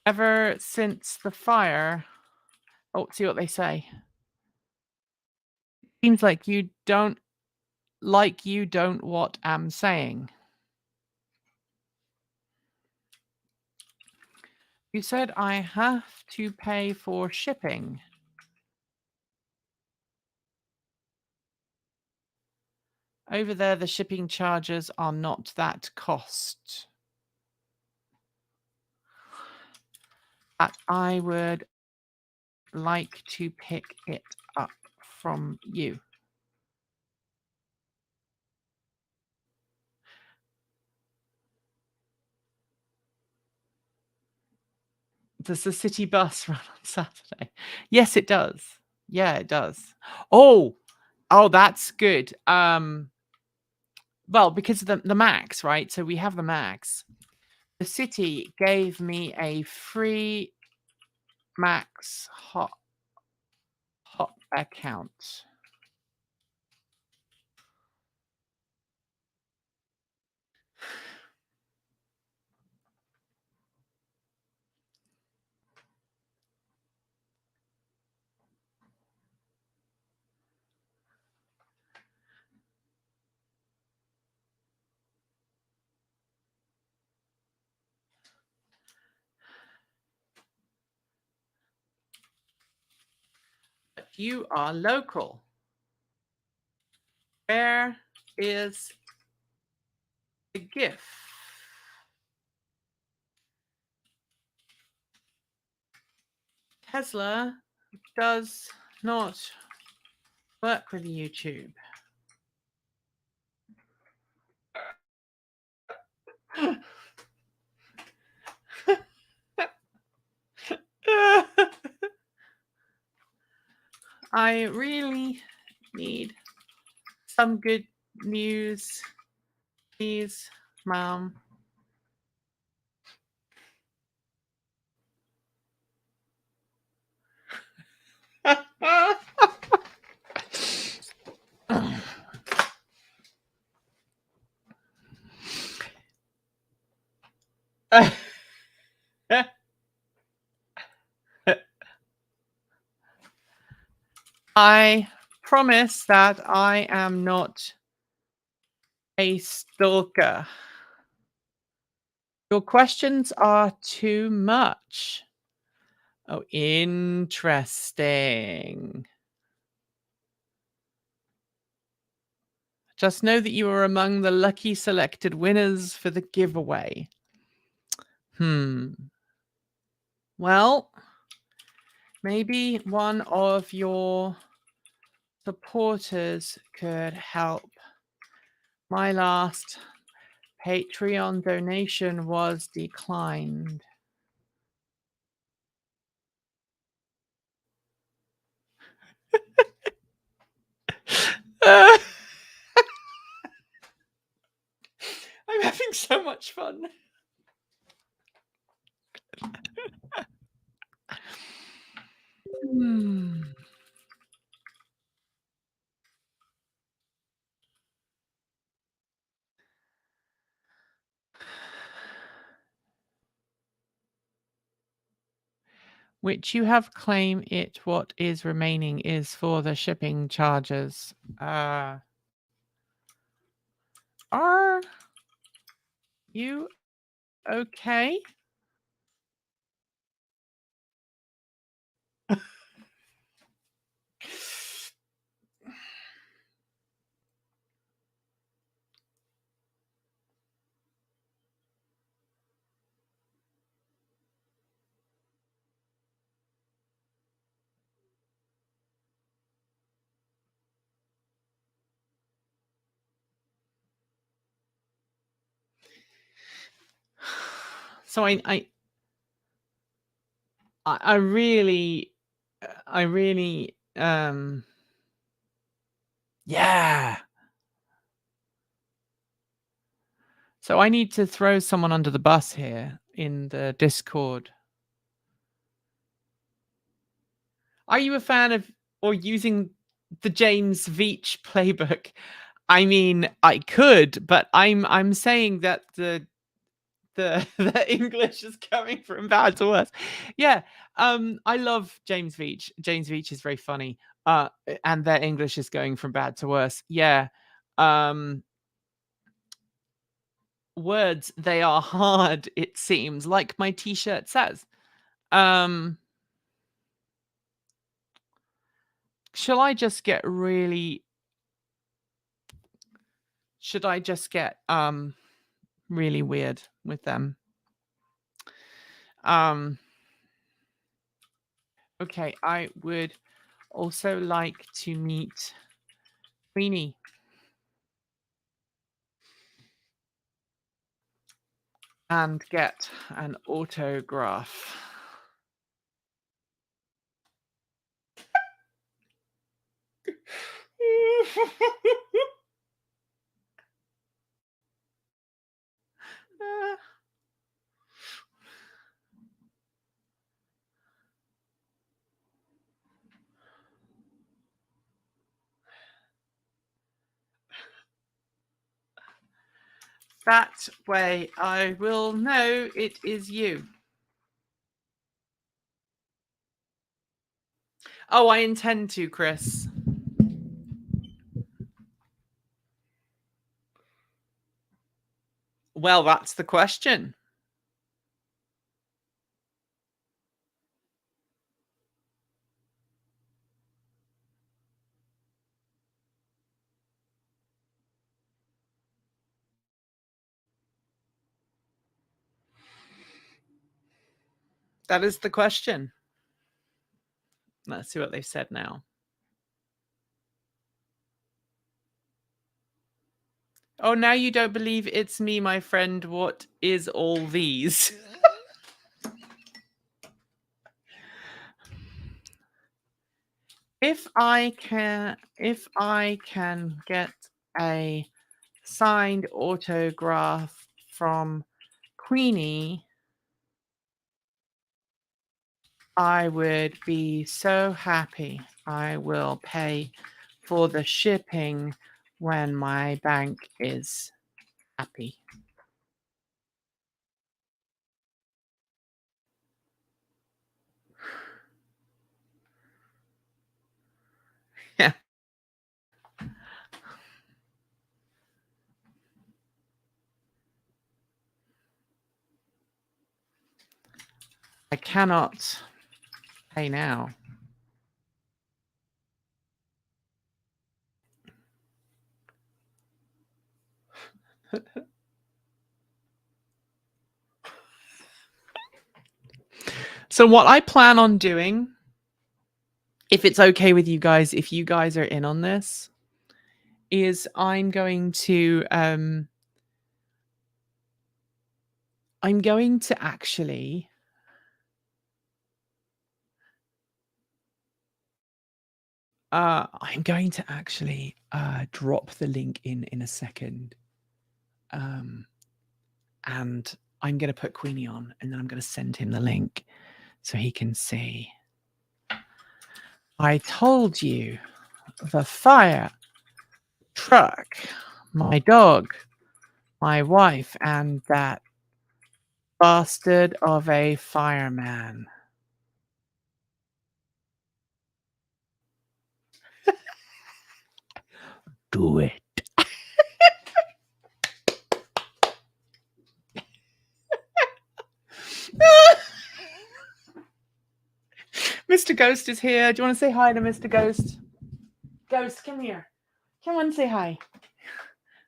A: Ever since the fire. Oh, see what they say. Seems like you don't what I'm saying. You said I have to pay for shipping. Over there, the shipping charges are not that cost. I would like to pick it up from you. Does the city bus run on Saturday? Yes, it does. Yeah, it does. Oh, that's good. Well, because of the max, right? So we have the max. The city gave me a free max hot account. But you are local. Where is the gift? Tesla does not work with YouTube. I really need some good news, please, Mom. I promise that I am not a stalker. Your questions are too much. Oh, interesting. Just know that you are among the lucky selected winners for the giveaway. Well, maybe one of your supporters could help. My last Patreon donation was declined. I'm having so much fun. Which you have claimed it what is remaining is for the shipping charges. Are you okay? So I really yeah. So I need to throw someone under the bus here in the Discord. Are you a fan of or using the James Veitch playbook? I mean, I could, but I'm saying that the English is coming from bad to worse. Yeah, I love James Veitch. James Veitch is very funny. And their English is going from bad to worse. Yeah. Words, they are hard, it seems, like my t-shirt says. Um, shall I just get really should I just get really weird with them? Um, okay, I would also like to meet Queenie and get an autograph. That way I will know it is you. Oh, I intend to, Chris. Well, that's the question. That is the question. Let's see what they've said now. Oh, now you don't believe it's me, my friend. What is all these? If I can get a signed autograph from Queenie, I would be so happy. I will pay for the shipping when my bank is happy. Yeah. cannot pay now. So what I plan on doing, if it's okay with you guys, if you guys are in on this, is I'm going to actually drop the link in a second. And I'm going to put Queenie on, and then I'm going to send him the link so he can see. I told you, the fire truck, my dog, my wife, and that bastard of a fireman. Do it. Mr. Ghost is here. Do you want to say hi to Mr. Ghost? Ghost, come here. Come on, say hi.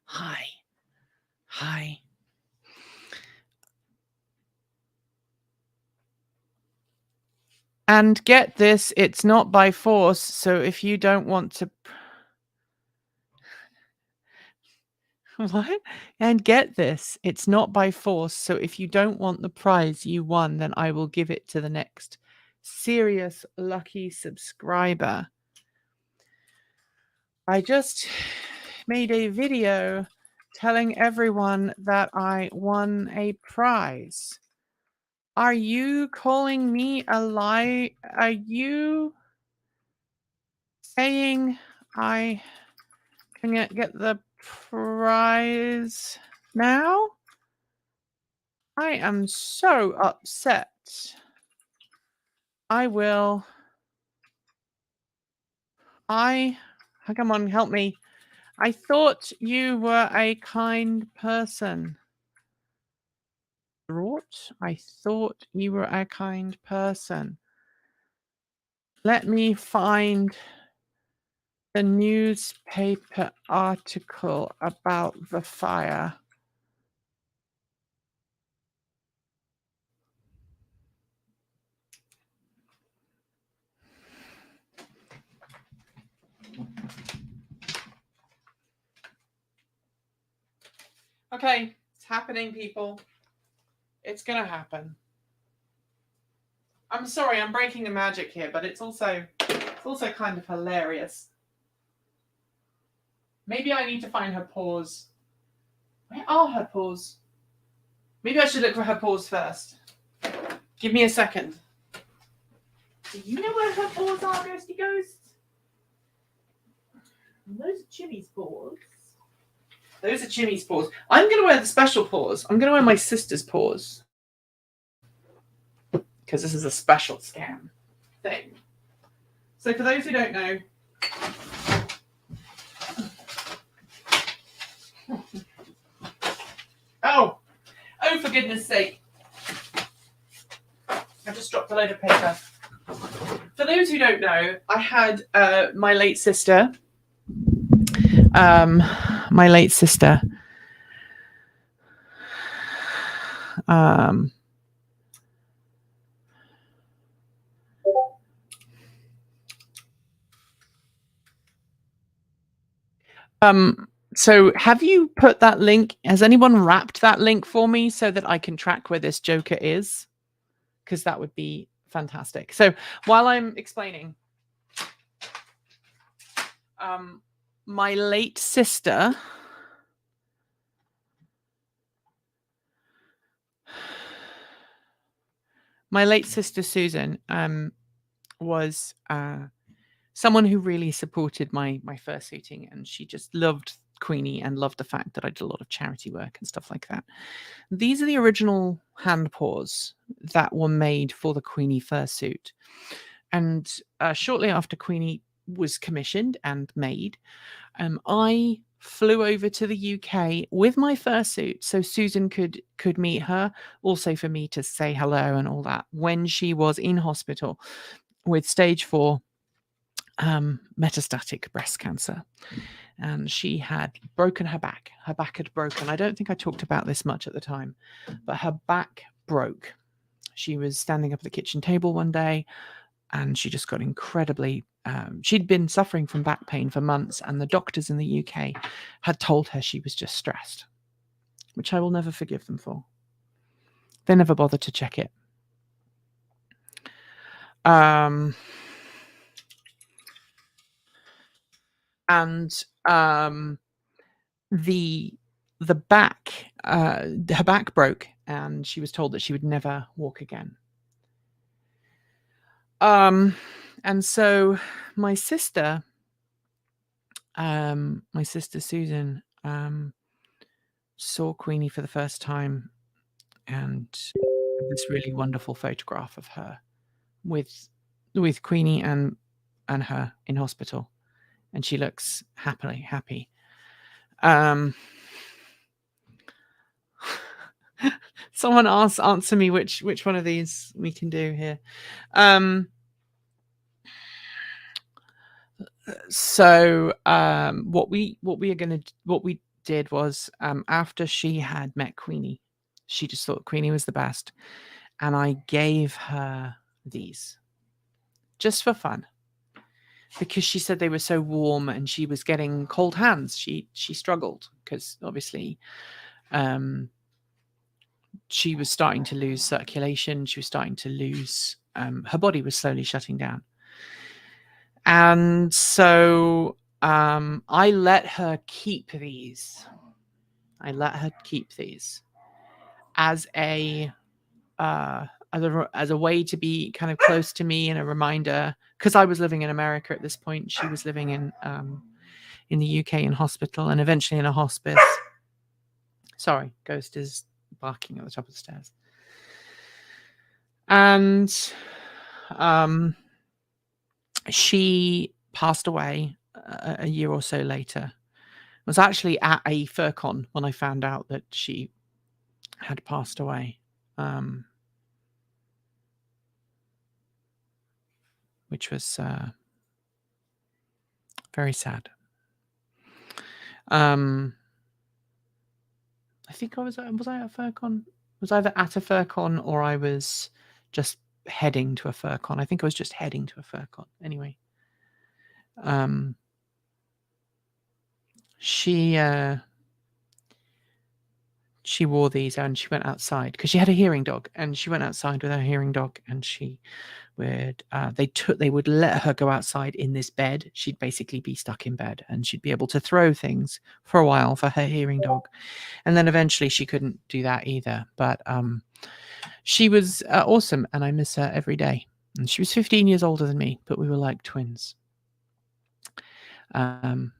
A: Hi. Hi. And get this, it's not by force, so if you don't want to... What? And get this, it's not by force, so if you don't want the prize you won, then I will give it to the next serious lucky subscriber. I just made a video telling everyone that I won a prize. Are you calling me a lie? Are you saying I can get the prize now? I am so upset. I will. Come on, help me. I thought you were a kind person. I thought you were a kind person. Let me find the newspaper article about the fire. Okay, it's happening, people. It's gonna happen. I'm sorry, I'm breaking the magic here, but it's also kind of hilarious. Maybe I need to find her paws. Where are her paws? Maybe I should look for her paws first. Give me a second. Do you know where her paws are, Ghosty Ghost? Those are Chimmy's paws. Those are Chimmy's paws. I'm going to wear the special paws. I'm going to wear my sister's paws. Because this is a special scam thing. So for those who don't know, oh, for goodness sake. I just dropped a load of paper. For those who don't know, I had my late sister. So have you put that link? Has anyone wrapped that link for me so that I can track where this Joker is? Because that would be fantastic. So while I'm explaining, my late sister Susan was someone who really supported my first suiting, and she just loved Queenie and loved the fact that I did a lot of charity work and stuff like that. These are the original hand paws that were made for the Queenie fursuit. And shortly after Queenie was commissioned and made, I flew over to the UK with my fursuit so Susan could meet her, also for me to say hello and all that, when she was in hospital with stage 4 metastatic breast cancer. And she had broken her back. Her back had broken. I don't think I talked about this much at the time, but her back broke. She was standing up at the kitchen table one day and she just got incredibly she'd been suffering from back pain for months, and the doctors in the UK had told her she was just stressed, which I will never forgive them for. They never bothered to check it. And the back, her back broke, and she was told that she would never walk again. And so my sister Susan, saw Queenie for the first time, and this really wonderful photograph of her with Queenie and her in hospital, and she looks happy. Someone answer me which one of these we can do here. So what we did was, after she had met Queenie, she just thought Queenie was the best, and I gave her these just for fun, because she said they were so warm and she was getting cold hands. She struggled because obviously she was starting to lose circulation. She was starting to lose her body was slowly shutting down. And so I let her keep these. As a way to be kind of close to me, and a reminder, because I was living in America at this point. She was living in the UK in hospital, and eventually in a hospice. Sorry, Ghost is barking at the top of the stairs. And she passed away a year or so later. I was actually at a FurCon when I found out that she had passed away, which was very sad. I think was I at FurCon? Was I either at a FurCon or I was just heading to a FurCon. I think I was just heading to a FurCon. Anyway, she wore these and she went outside because she had a hearing dog, and she went outside with her hearing dog, and she would they would let her go outside in this bed. She'd basically be stuck in bed, and she'd be able to throw things for a while for her hearing dog, and then eventually she couldn't do that either. But she was awesome, and I miss her every day. And she was 15 years older than me, but we were like twins. And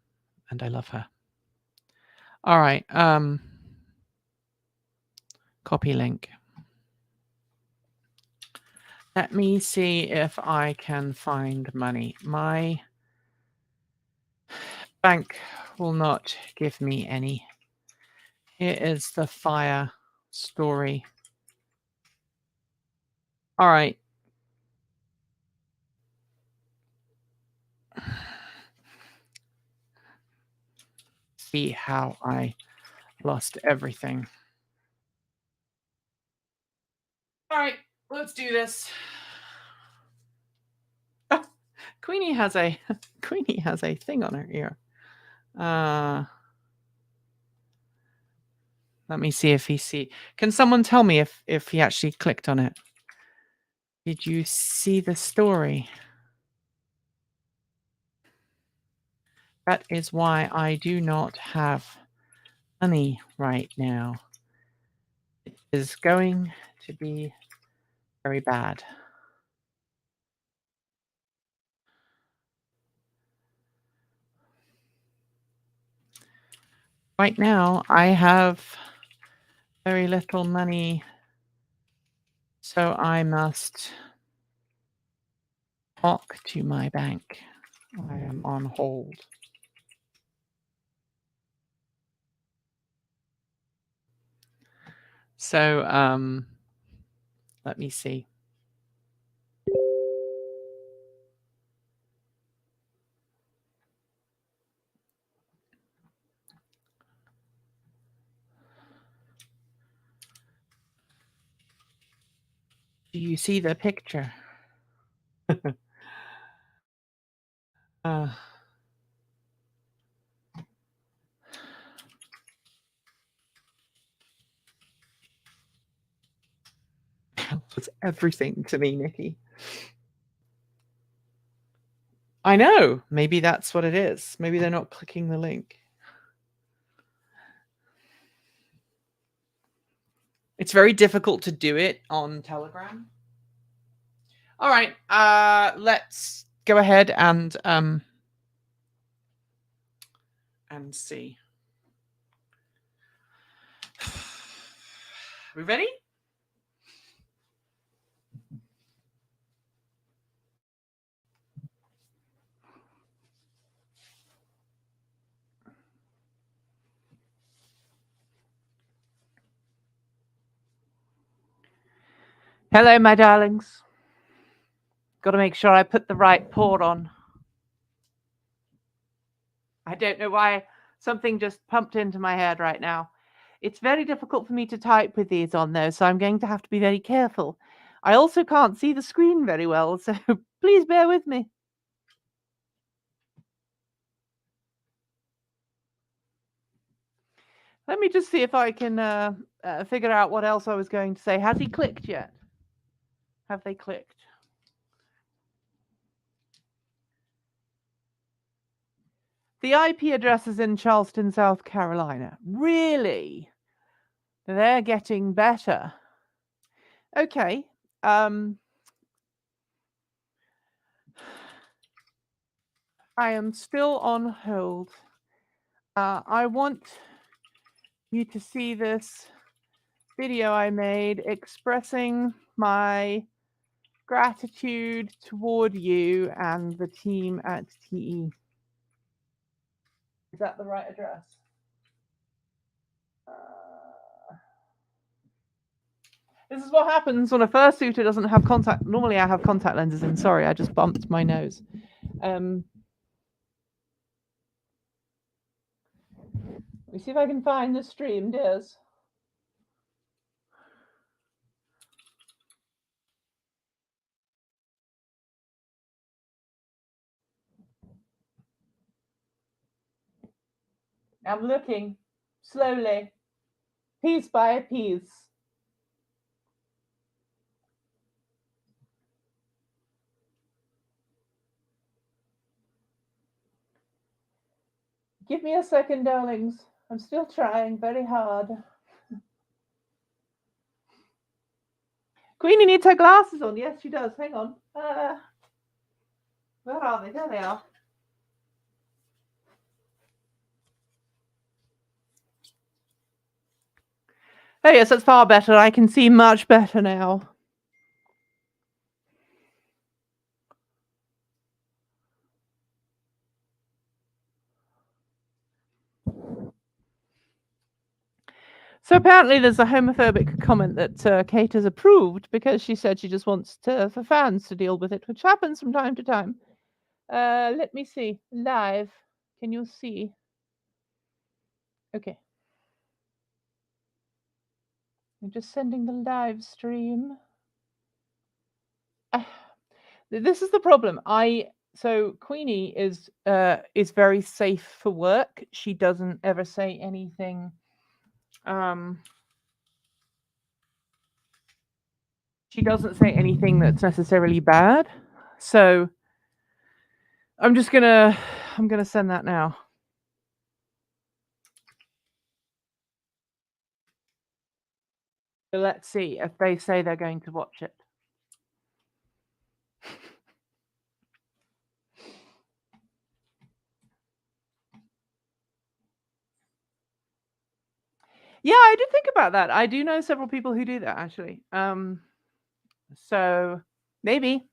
A: I love her. All right. Copy link. Let me see if I can find money. My bank will not give me any. Here is the fire story. All right. See how I lost everything. All right, let's do this. Queenie has a thing on her ear. Let me see if can someone tell me if he actually clicked on it? Did you see the story? That is why I do not have money right now. It is going to be very bad. Right now, I have very little money, so I must talk to my bank. I am on hold. So, let me see. Do you see the picture? uh, it's everything to me, Nikki. I know. Maybe that's what it is. Maybe they're not clicking the link. It's very difficult to do it on Telegram. All right. Let's go ahead and see. We ready? Hello, my darlings. Got to make sure I put the right port on. I don't know why something just pumped into my head right now. It's very difficult for me to type with these on, though, so I'm going to have to be very careful. I also can't see the screen very well, so please bear with me. Let me just see if I can figure out what else I was going to say. Has he clicked yet? Have they clicked? The IP address is in Charleston, South Carolina. Really? They're getting better. Okay. I am still on hold. I want you to see this video I made expressing my gratitude toward you and the team at TE. Is that the right address? This is what happens when a fursuiter doesn't have contact. Normally I have contact lenses in. Sorry, I just bumped my nose. Let me see if I can find the stream, dears. I'm looking slowly, piece by piece. Give me a second, darlings. I'm still trying very hard. Queenie needs her glasses on. Yes, she does. Hang on. Where are they? There they are. Oh, yes, that's far better. I can see much better now. So apparently there's a homophobic comment that Kate has approved because she said she just wants for fans to deal with it, which happens from time to time. Let me see. Live. Can you see? Okay. I'm just sending the live stream. This is the problem. So Queenie is very safe for work. She doesn't ever say anything. She doesn't say anything that's necessarily bad. So I'm gonna send that now. So let's see if they say they're going to watch it. Yeah, I did think about that. I do know several people who do that, actually. So maybe.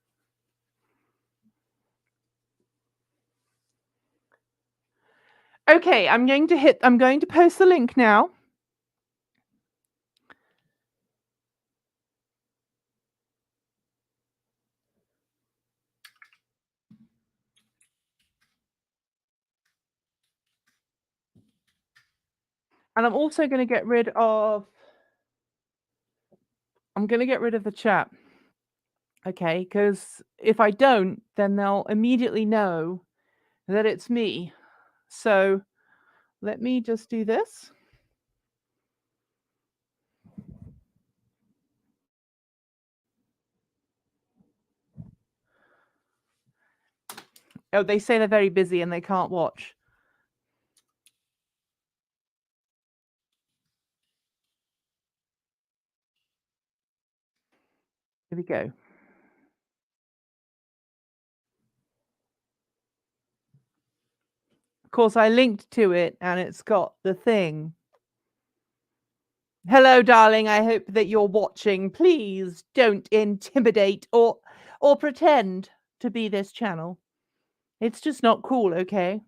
A: Okay, I'm going to post the link now. And I'm also going to get rid of. I'm going to get rid of the chat. Okay, because if I don't, then they'll immediately know that it's me. So let me just do this. Oh, they say they're very busy and they can't watch. Here we go. Of course, I linked to it and it's got the thing. Hello, darling. I hope that you're watching. Please don't intimidate or pretend to be this channel. It's just not cool, okay?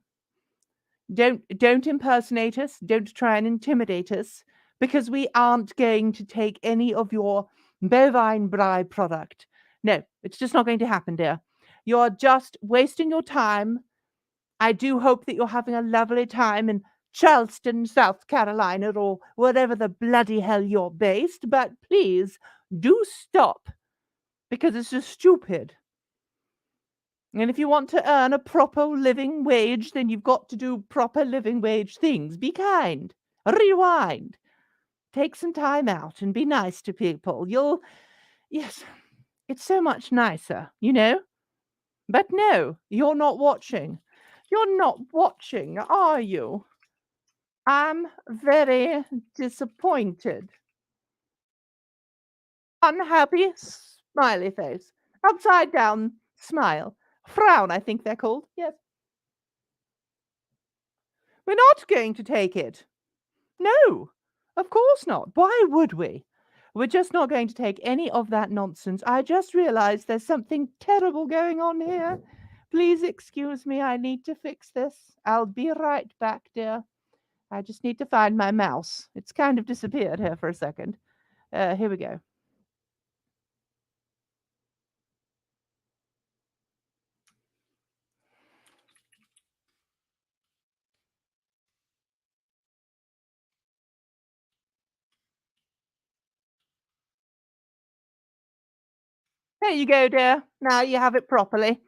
A: Don't impersonate us. Don't try and intimidate us because we aren't going to take any of your bovine bride product. No, it's just not going to happen, dear. You're just wasting your time. I do hope that you're having a lovely time in Charleston, South Carolina, or wherever the bloody hell you're based, but please do stop because it's just stupid. And if you want to earn a proper living wage, then you've got to do proper living wage things. Be kind. Rewind. Take some time out and be nice to people. Yes, it's so much nicer, you know? But no, you're not watching. You're not watching, are you? I'm very disappointed. Unhappy smiley face. Upside down smile. Frown, I think they're called. Yes. We're not going to take it. No, of course not. Why would we? We're just not going to take any of that nonsense. I just realized there's something terrible going on here. Please excuse me. I need to fix this. I'll be right back, dear. I just need to find my mouse. It's kind of disappeared here for a second. Here we go. There you go, dear. Now you have it properly.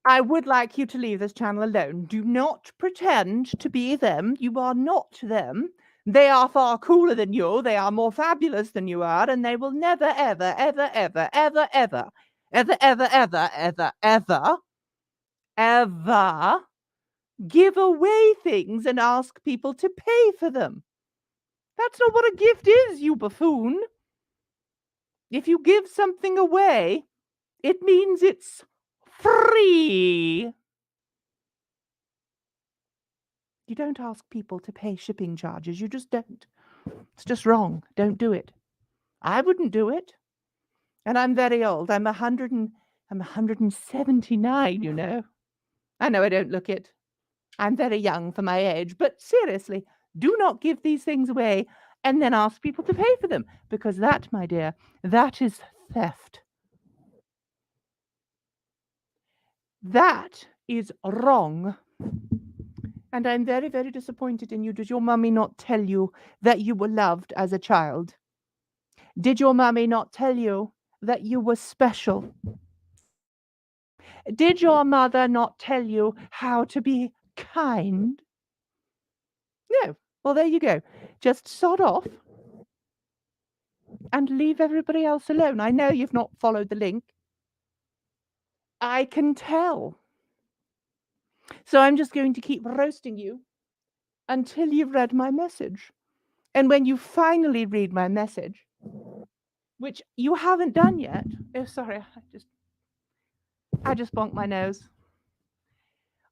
A: I would like you to leave this channel alone. Do not pretend to be them. You are not them. They are far cooler than you. They are more fabulous than you are, and they will never, ever, ever, ever, ever, ever, ever, ever, ever, ever, ever, ever give away things and ask people to pay for them. That's not what a gift is, you buffoon. If you give something away, it means it's free. You don't ask people to pay shipping charges. You just don't. It's just wrong. Don't do it. I wouldn't do it. And I'm very old. I'm 179, you know. I know I don't look it. I'm very young for my age. But seriously, do not give these things away and then ask people to pay for them. Because that, my dear, that is theft. That is wrong. And I'm very, very disappointed in you. Did your mummy not tell you that you were loved as a child? Did your mummy not tell you that you were special? Did your mother not tell you how to be kind? No. Well, there you go. Just sod off and leave everybody else alone. I know you've not followed the link. I can tell. So I'm just going to keep roasting you until you've read my message. And when you finally read my message, which you haven't done yet. Oh, sorry. I just bonked my nose.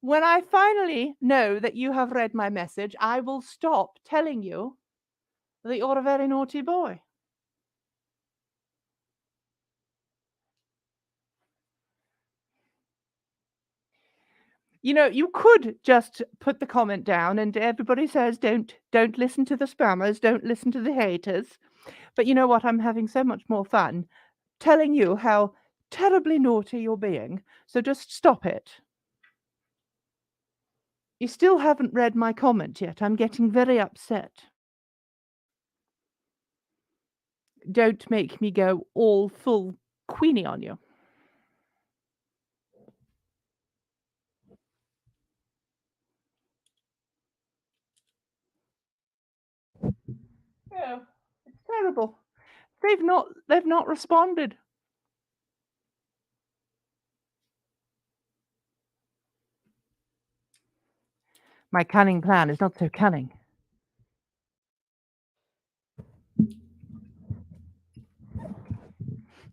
A: When I finally know that you have read my message, I will stop telling you that you're a very naughty boy. You know, you could just put the comment down and everybody says don't listen to the spammers, don't listen to the haters. But you know what? I'm having so much more fun telling you how terribly naughty you're being. So just stop it. You still haven't read my comment yet. I'm getting very upset.
B: Don't make me go all full Queenie on you. Yeah, it's terrible. They've not responded. My cunning plan is not so cunning.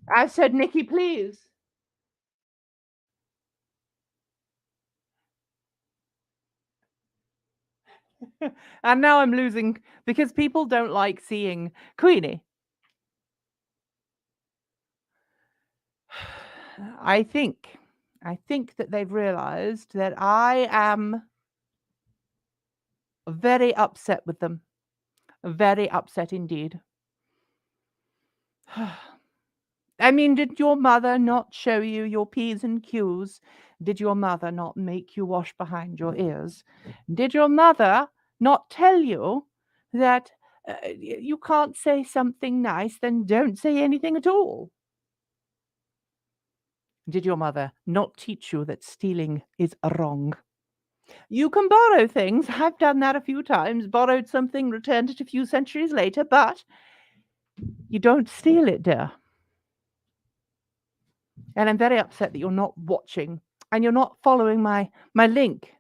B: I said, Nikki, please. And now I'm losing because people don't like seeing Queenie. I think, I think that they've realized that I am very upset with them. Very upset indeed. I mean, did your mother not show you your P's and Q's? Did your mother not make you wash behind your ears? Did your mother not tell you that you can't say something nice, then don't say anything at all? Did your mother not teach you that stealing is wrong? You can borrow things. I've done that a few times, borrowed something, returned it a few centuries later, but you don't steal it, dear. And I'm very upset that you're not watching and you're not following my link.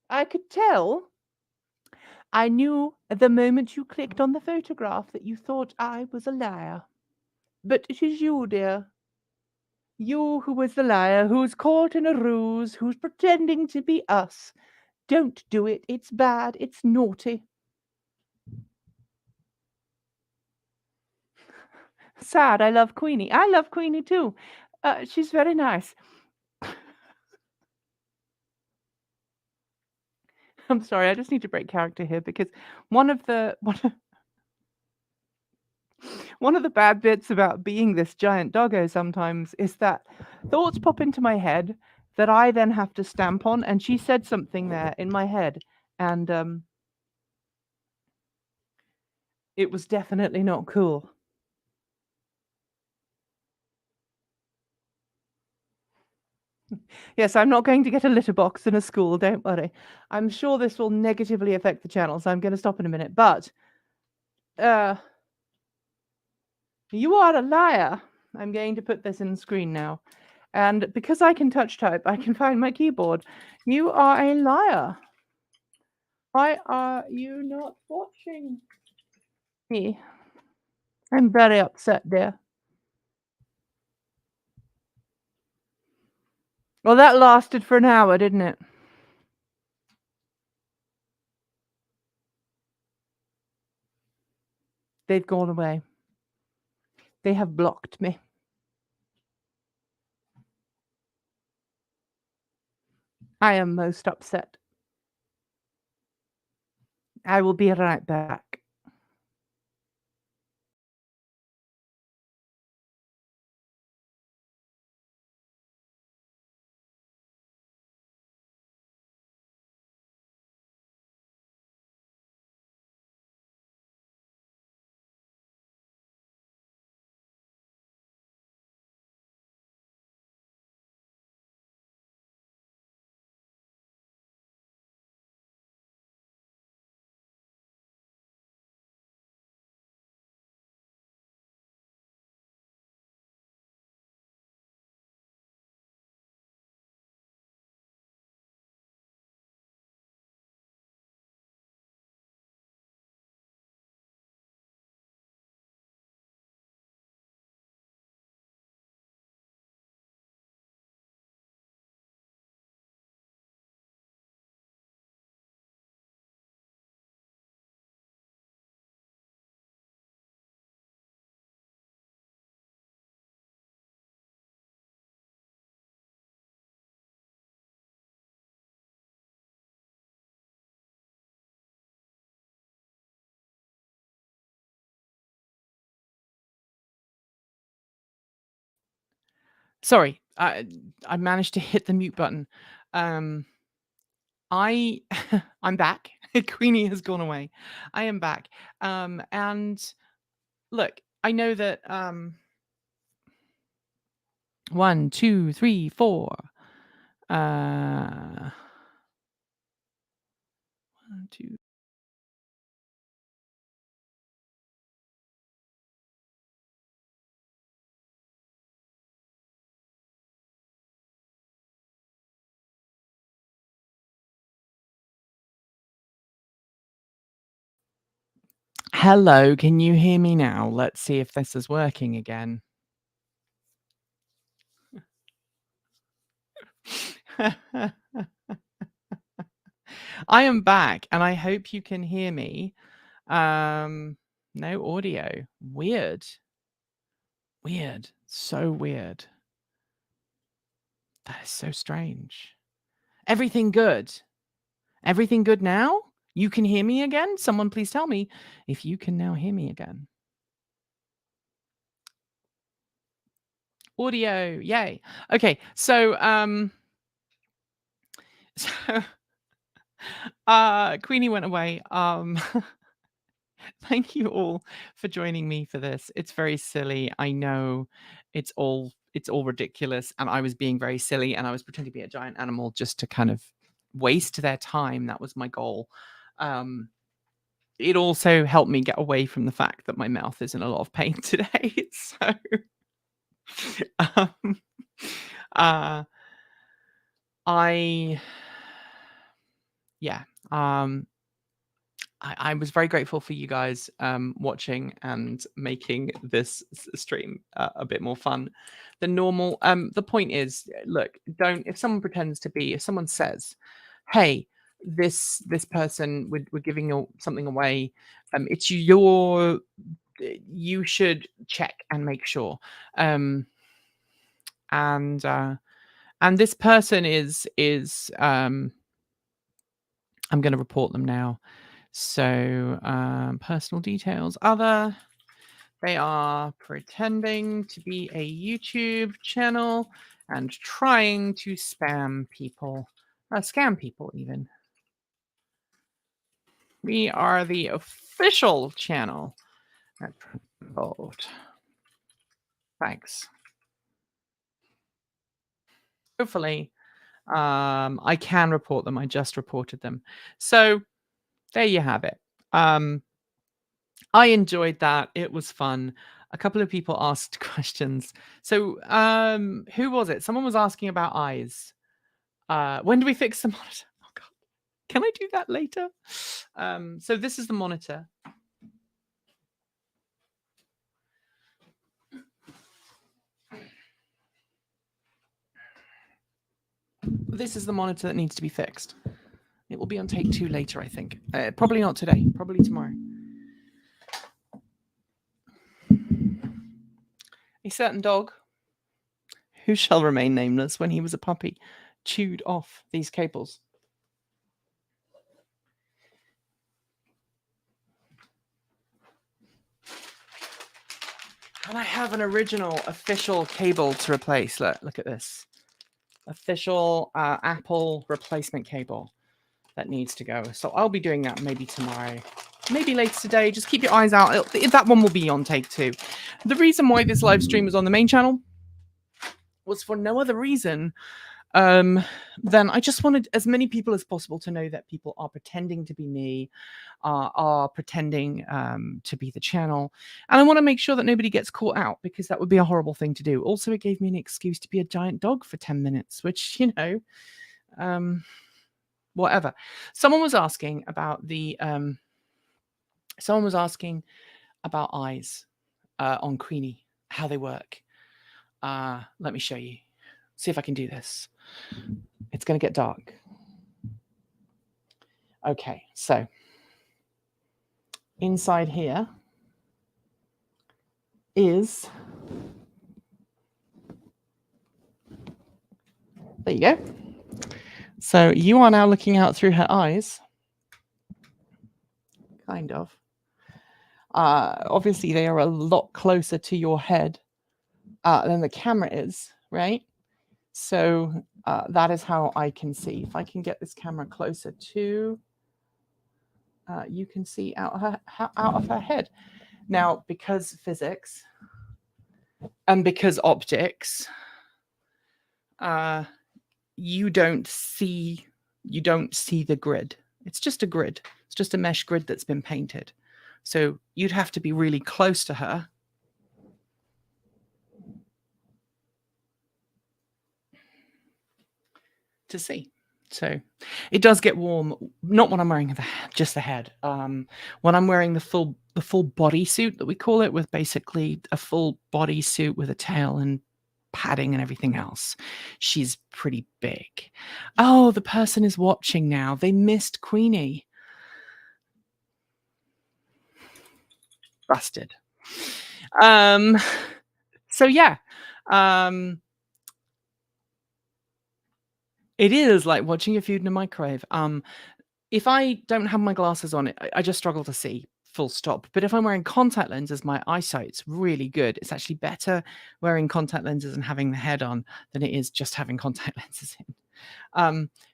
B: I could tell. I knew at the moment you clicked on the photograph that you thought I was a liar. But it is you, dear. You who was the liar, who's caught in a ruse, who's pretending to be us. Don't do it. It's bad. It's naughty. Sad. I love Queenie. I love Queenie too. She's very nice. I'm sorry. I just need to break character here because one of the one of the bad bits about being this giant doggo sometimes is that thoughts pop into my head that I then have to stamp on. And she said something there in my head, and it was definitely not cool. Yes, I'm not going to get a litter box in a school, don't worry. I'm sure this will negatively affect the channel, so I'm going to stop in a minute. But uh, you are a liar. I'm going to put this in screen now. And because I can touch type, I can find my keyboard. You are a liar. Why are you not watching me? I'm very upset, dear. Well, that lasted for an hour, didn't it? They've gone away. They have blocked me. I am most upset. I will be right back. Sorry, I managed to hit the mute button. Um, I I'm back. Queenie has gone away. I am back. And
A: look, I know that 1, 2, 3, 4. 1, 2. Hello, can you hear me now? Let's see if this is working again. I am back, and I hope you can hear me. No audio. Weird. So weird. That is so strange. Everything good? Everything good now? You can hear me again? Someone please tell me if you can now hear me again. Audio, yay. Okay, so Queenie went away. Thank you all for joining me for this. It's very silly. I know it's all ridiculous, and I was being very silly, and I was pretending to be a giant animal just to kind of waste their time. That was my goal. It also helped me get away from the fact that my mouth is in a lot of pain today. So I was very grateful for you guys watching and making this stream a bit more fun than normal. The point is, look, if someone says, hey, this person, we're giving something away, it's you should check and make sure. And this person is I'm going to report them now. So personal details, other. They are pretending to be a YouTube channel and trying to spam people, scam people even. We are the official channel at Vote. Thanks. Hopefully, I can report them. I just reported them. So there you have it. I enjoyed that. It was fun. A couple of people asked questions. So, who was it? Someone was asking about eyes. When do we fix the monitor? Oh God, can I do that later? So this is the monitor. This is the monitor that needs to be fixed. It will be on take 2 later, I think. Probably not today. Probably tomorrow. A certain dog, who shall remain nameless, when he was a puppy, chewed off these cables. And I have an original official cable to replace. Look at this. Official Apple replacement cable that needs to go. So I'll be doing that maybe tomorrow. Maybe later today. Just keep your eyes out. That one will be on take 2. The reason why this live stream was on the main channel was for no other reason then I just wanted as many people as possible to know that people are pretending to be me, are pretending to be the channel. And I want to make sure that nobody gets caught out, because that would be a horrible thing to do. Also, it gave me an excuse to be a giant dog for 10 minutes, which, whatever. Someone was asking about eyes on Queenie, how they work. Let me show you. See if I can do this. It's going to get dark. Okay, so inside here is, there you go. So you are now looking out through her eyes, kind of. Obviously, they are a lot closer to your head than the camera is, right? So that is how I can see. If I can get this camera closer to, you can see out of her head. Now, because physics and because optics, you don't see the grid. It's just a grid. It's just a mesh grid that's been painted. So you'd have to be really close to her to see. So it does get warm, not when I'm wearing just the head. When I'm wearing the full body suit that we call it, with basically a full body suit with a tail and padding and everything else, she's pretty big. Oh, the person is watching now. They missed Queenie. Busted. So yeah. It is like watching your food in a microwave. If I don't have my glasses on, I just struggle to see, full stop. But if I'm wearing contact lenses, my eyesight's really good. It's actually better wearing contact lenses and having the head on than it is just having contact lenses in.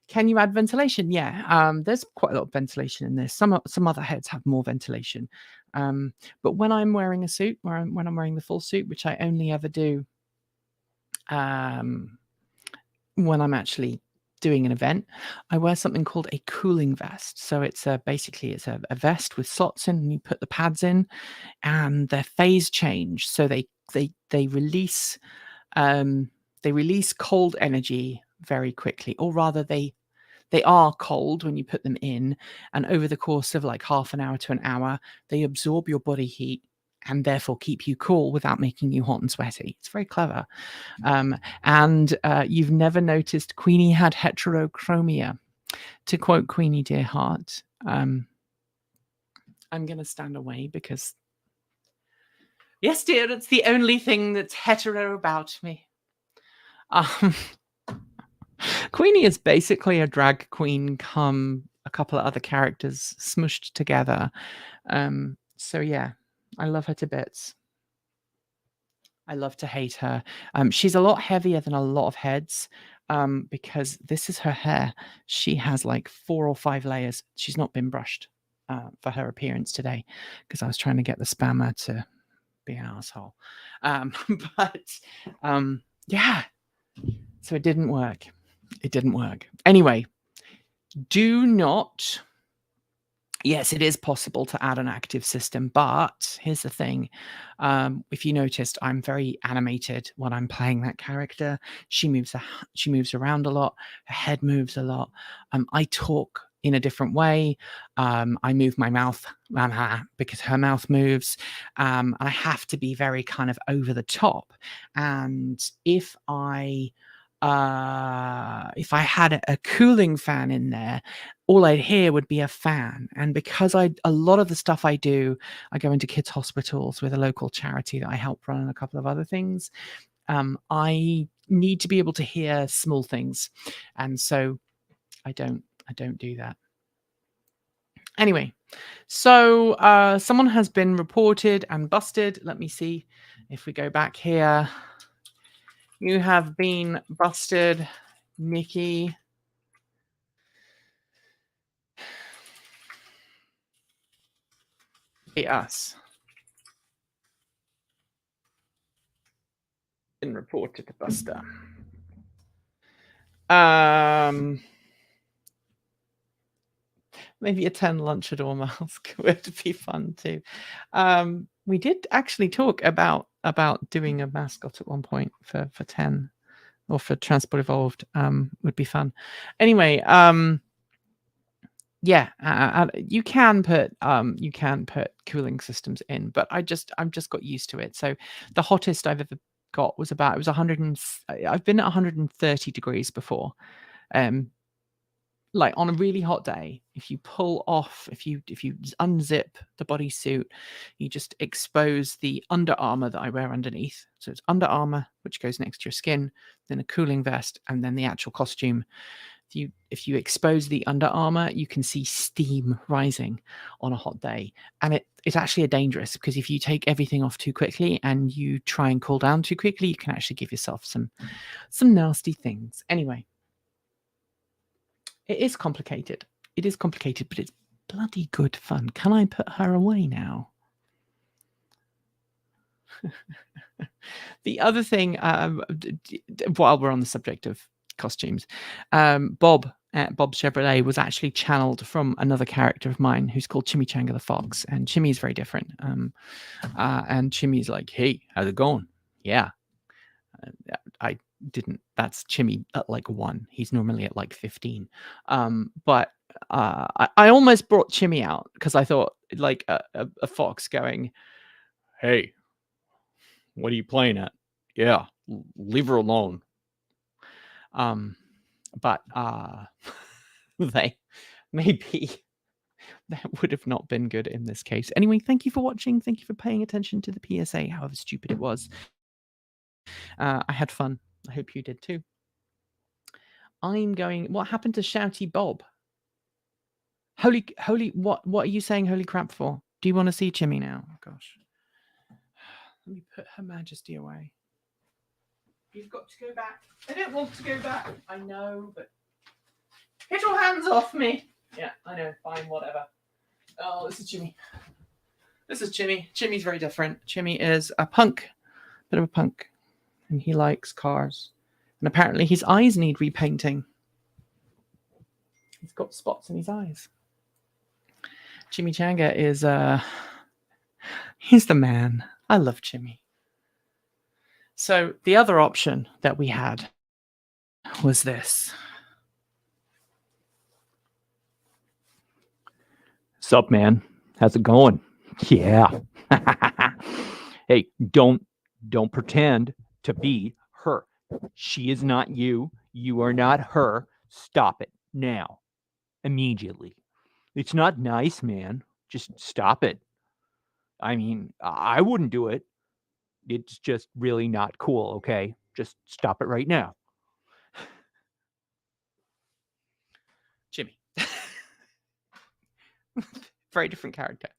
A: Can you add ventilation? Yeah, there's quite a lot of ventilation in this. Some other heads have more ventilation. But when I'm wearing a suit, when I'm wearing the full suit, which I only ever do when I'm actually doing an event, I wear something called a cooling vest. So it's basically a vest with slots in, and you put the pads in, and their phase change. So they release cold energy very quickly, or rather they are cold when you put them in, and over the course of like half an hour to an hour, they absorb your body heat and therefore keep you cool without making you hot and sweaty. It's very clever. And you've never noticed Queenie had heterochromia. To quote Queenie Dearheart, I'm going to stand away because, yes, dear, it's the only thing that's hetero about me. Queenie is basically a drag queen come a couple of other characters smushed together. So yeah, I love her to bits. I love to hate her. She's a lot heavier than a lot of heads because this is her hair. She has like 4 or 5 layers. She's not been brushed for her appearance today because I was trying to get the spammer to be an asshole. But yeah, so it didn't work. It didn't work. Anyway, do not. Yes, it is possible to add an active system, but here's the thing. If you noticed, I'm very animated when I'm playing that character. She moves around a lot. Her head moves a lot. I talk in a different way. I move my mouth because her mouth moves. And I have to be very kind of over the top. And if I had a cooling fan in there, all I'd hear would be a fan. And because a lot of the stuff I do, I go into kids' hospitals with a local charity that I help run and a couple of other things. I need to be able to hear small things, and so I don't do that. Anyway, so someone has been reported and busted. Let me see if we go back here. You have been busted, Nikki. Us. Been reported to Buster. Maybe a 10 lunchador mask would be fun too. We did actually talk about doing a mascot at one point for 10 or for Transport Evolved. Would be fun. Anyway, yeah, you can put cooling systems in, but I've just got used to it. So the hottest I've ever got was it was 100 and I've been at 130 degrees before. Like on a really hot day, if you unzip the bodysuit, you just expose the under armor that I wear underneath. So it's under armor, which goes next to your skin, then a cooling vest, and then the actual costume. If you expose the under armor, you can see steam rising on a hot day, and it's actually dangerous because if you take everything off too quickly and you try and cool down too quickly, you can actually give yourself some nasty things. Anyway, it is complicated. It is complicated, but it's bloody good fun. Can I put her away now? The other thing, while we're on the subject of costumes, Bob Chevrolet was actually channeled from another character of mine who's called Chimichanga the Fox, and Chimmy's very different. And Chimmy's like, "Hey, how's it going? Yeah." I didn't. That's Chimmy at like 1. He's normally at like 15. But I almost brought Chimmy out because I thought like a fox going, "Hey, what are you playing at? Yeah, leave her alone." But they maybe that would have not been good in this case. Anyway, thank you for watching. Thank you for paying attention to the PSA, however stupid it was. I had fun. I hope you did too. I'm going. What happened to Shouty Bob? Holy, what are you saying holy crap for? Do you want to see Chimmy now? Oh, gosh. Let me put Her Majesty away. You've got to go back. I don't want to go back. I know, but get your hands off me. Yeah, I know. Fine, whatever. Oh, this is Chimmy. This is Chimmy. Chimmy's very different. Chimmy is a punk. Bit of a punk. And he likes cars. And apparently his eyes need repainting. He's got spots in his eyes. Chimichanga is he's the man. I love Chimmy. So the other option that we had was this.
C: Sup, man? How's it going? Yeah. Hey, don't pretend to be her. She is not you. You are not her. Stop it now. Immediately. It's not nice, man. Just stop it. I mean, I wouldn't do it. It's just really not cool, okay? Just stop it right now.
A: Jimmy. Very different character.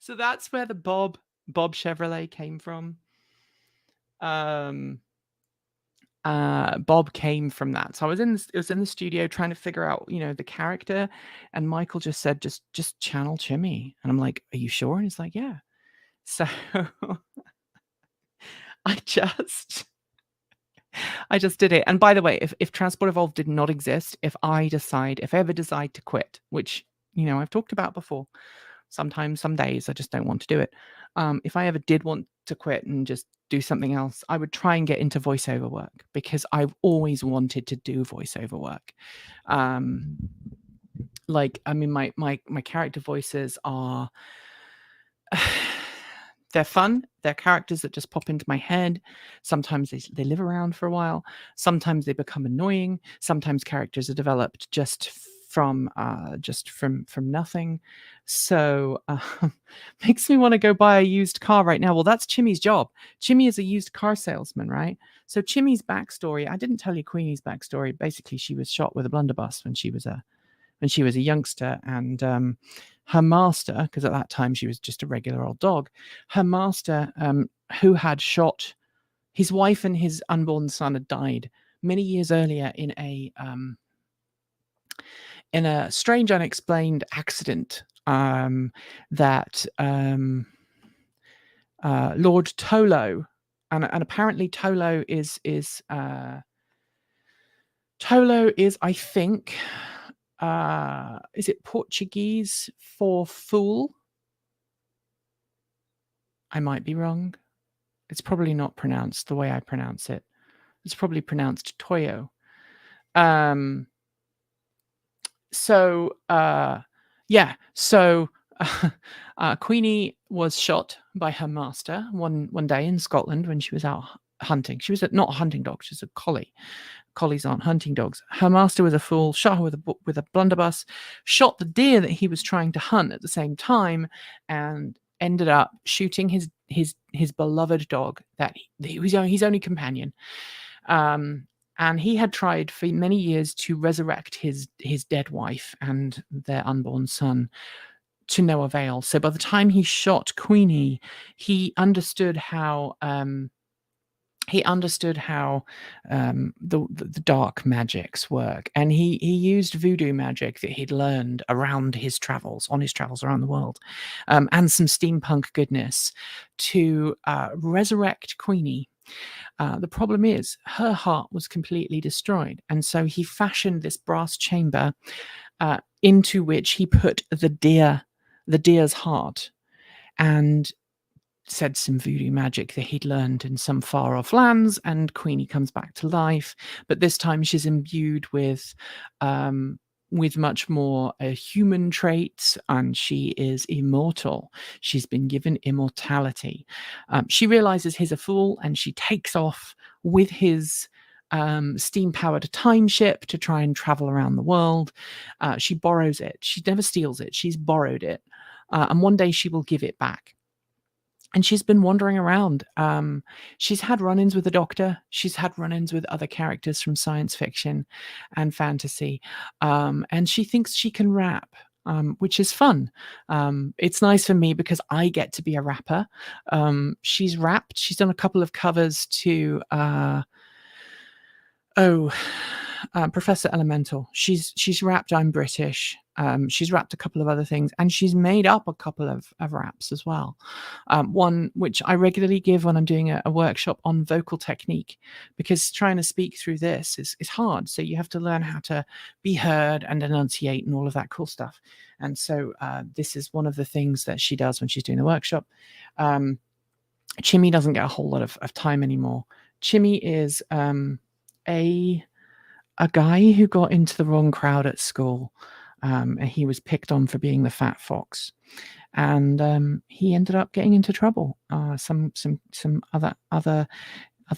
A: So that's where the Bob Chevrolet came from. Bob came from that. So I was in the studio trying to figure out, the character, and Michael just said, just channel Chimmy. And I'm like, are you sure? And he's like, yeah. So I just did it. And by the way, if Transport Evolved did not exist, if I ever decide to quit, which, I've talked about before, sometimes, some days I just don't want to do it. If I ever did want to quit and just do something else, I would try and get into voiceover work because I've always wanted to do voiceover work. My character voices are they're fun. They're characters that just pop into my head. Sometimes they live around for a while. Sometimes they become annoying. Sometimes characters are developed just from nothing. So makes me want to go buy a used car right now. Well, that's Chimmy's job. Chimmy is a used car salesman, right? So Chimmy's backstory, I didn't tell you Queenie's backstory. Basically, she was shot with a blunderbuss when she was a youngster, and her master, because at that time she was just a regular old dog, her master, who had shot his wife and his unborn son, had died many years earlier in a strange, unexplained accident that Lord Tolo, and apparently Tolo is I think, is it Portuguese for fool? I might be wrong. It's probably not pronounced the way I pronounce it. It's probably pronounced Toyo. So Queenie was shot by her master one day in Scotland when she was out hunting. She was not a hunting dog; she was a collie. Collies aren't hunting dogs. Her master was a fool, shot her with a blunderbuss, shot the deer that he was trying to hunt at the same time, and ended up shooting his beloved dog that he was his only companion. And he had tried for many years to resurrect his dead wife and their unborn son, to no avail. So by the time he shot Queenie, he understood how he understood how the dark magics work, and he used voodoo magic that he'd learned around his travels, on his travels around the world, and some steampunk goodness to resurrect Queenie. The problem is her heart was completely destroyed, and so he fashioned this brass chamber into which he put the deer's heart, and said some voodoo magic that he'd learned in some far off lands, and Queenie comes back to life. But this time she's imbued with much more human traits, and she is immortal. She's been given immortality. She realizes he's a fool, and she takes off with his steam-powered time ship to try and travel around the world. She borrows it. She never steals it. She's borrowed it. And one day she will give it back. And she's been wandering around. She's had run-ins with the Doctor. She's had run-ins with other characters from science fiction and fantasy. And she thinks she can rap, which is fun. It's nice for me because I get to be a rapper. She's rapped. She's done a couple of covers to Professor Elemental. She's rapped I'm British. She's rapped a couple of other things, and she's made up a couple of raps as well. One which I regularly give when I'm doing a workshop on vocal technique, because trying to speak through this is hard. So you have to learn how to be heard and enunciate and all of that cool stuff. And so this is one of the things that she does when she's doing the workshop. Chimmy doesn't get a whole lot of time anymore. Chimmy is a guy who got into the wrong crowd at school. And he was picked on for being the fat fox, and he ended up getting into trouble. Some other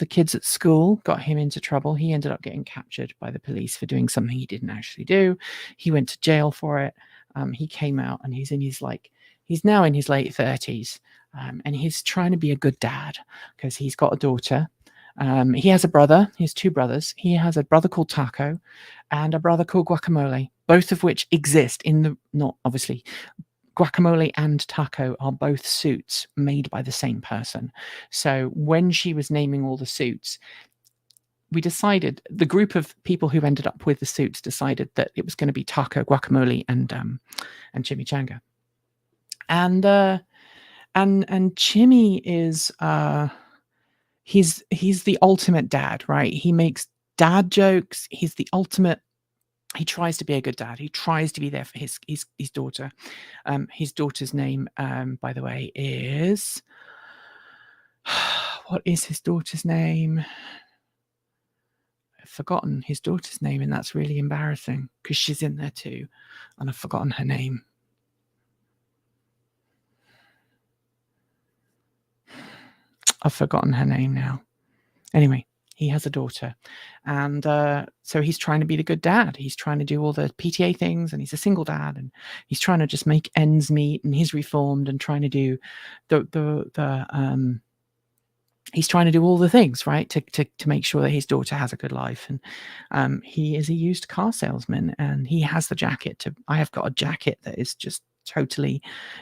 A: kids at school got him into trouble. He ended up getting captured by the police for doing something he didn't actually do. He went to jail for it. He came out, and he's now in his late 30s, and he's trying to be a good dad because he's got a daughter. He has a brother. He has two brothers. He has a brother called Taco and a brother called Guacamole, both of which exist not obviously. Guacamole and Taco are both suits made by the same person. So when she was naming all the suits, we decided, the group of people who ended up with the suits decided that it was going to be Taco, Guacamole, and Chimichanga. And Chimmy is he's the ultimate dad, right? He makes dad jokes. He's the ultimate. He tries to be a good dad. He tries to be there for his daughter. His daughter's name, by the way, is what is his daughter's name? I've forgotten his daughter's name, and that's really embarrassing because she's in there too, and I've forgotten her name. I've forgotten her name now. Anyway, he has a daughter, and so he's trying to be the good dad. He's trying to do all the PTA things, and he's a single dad, and he's trying to just make ends meet, and he's reformed and trying to do he's trying to do all the things, right, to make sure that his daughter has a good life. And he is a used car salesman, and he has the jacket. I have got a jacket that is just totally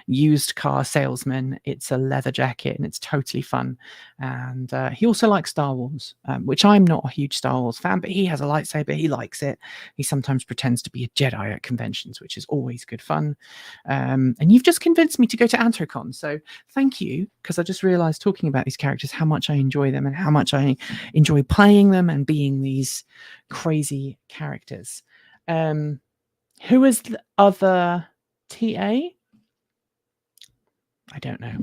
A: used car salesman. It's a leather jacket, and it's totally fun. And he also likes Star Wars, which I'm not a huge Star Wars fan, but he has a lightsaber. He likes it. He sometimes pretends to be a Jedi at conventions, which is always good fun. And you've just convinced me to go to Antrocon, so thank you, because I just realized, talking about these characters, how much I enjoy them and how much I enjoy playing them and being these crazy characters. Who is the other TA? I don't know.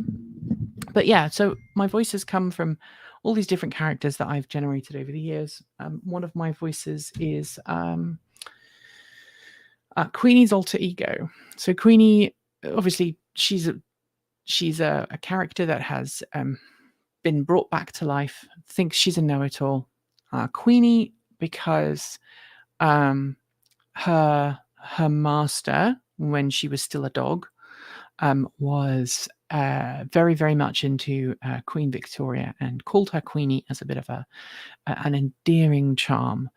A: But yeah, so my voices come from all these different characters that I've generated over the years. One of my voices is Queenie's alter ego. So Queenie, obviously, she's a character that has been brought back to life, thinks she's a know-it-all. Queenie, because her master, when she was still a dog, was very, very much into Queen Victoria and called her Queenie as a bit of an endearing charm.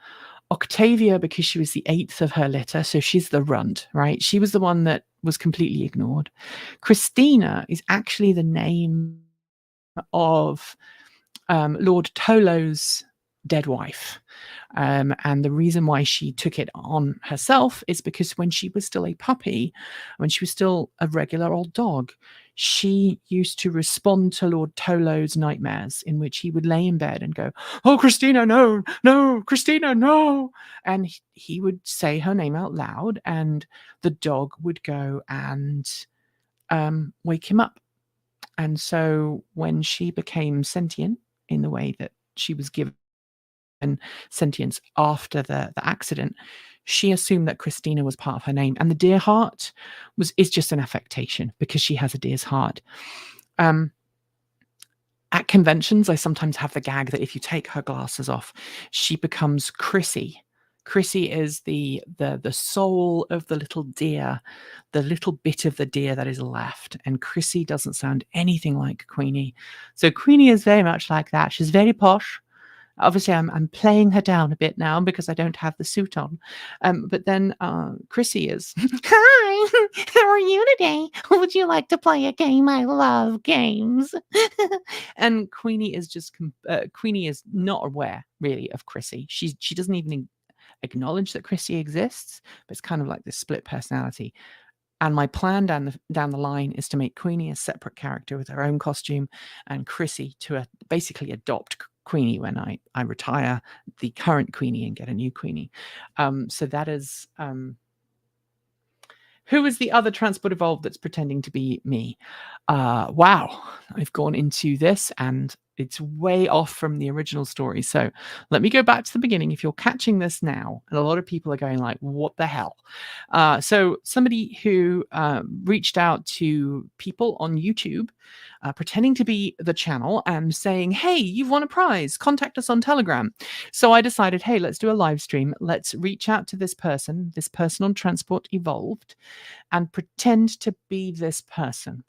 A: Octavia, because she was the 8th of her litter, so she's the runt, right? She was the one that was completely ignored. Christina is actually the name of Lord Tolo's dead wife. And the reason why she took it on herself is because when she was still a puppy, when she was still a regular old dog, she used to respond to Lord Tolo's nightmares, in which he would lay in bed and go, "Oh, Christina, no, no, Christina, no." And he would say her name out loud, and the dog would go and wake him up. And so when she became sentient in the way that she was given sentience after the accident, she assumed that Christina was part of her name, and the deer heart is just an affectation because she has a deer's heart. At conventions, I sometimes have the gag that if you take her glasses off, she becomes Chrissy. Chrissy is the soul of the little deer, the little bit of the deer that is left. And Chrissy doesn't sound anything like Queenie. So Queenie is very much like that. She's very posh. Obviously, I'm playing her down a bit now because I don't have the suit on. But then Chrissy is, "Hi, how are you today? Would you like to play a game? I love games." And Queenie is just Queenie is not aware really of Chrissy. She doesn't even acknowledge that Chrissy exists, but it's kind of like this split personality. And my plan down the line is to make Queenie a separate character with her own costume, and Chrissy to basically adopt Queenie when I retire the current Queenie and get a new Queenie. So that is who is the other transport evolved that's pretending to be me? Wow, I've gone into this and it's way off from the original story. So let me go back to the beginning. If you're catching this now, and a lot of people are going like, "What the hell?" So somebody who reached out to people on YouTube, pretending to be the channel and saying, "Hey, you've won a prize. Contact us on Telegram." So I decided, hey, let's do a live stream. Let's reach out to this person on Transport Evolved, and pretend to be this person.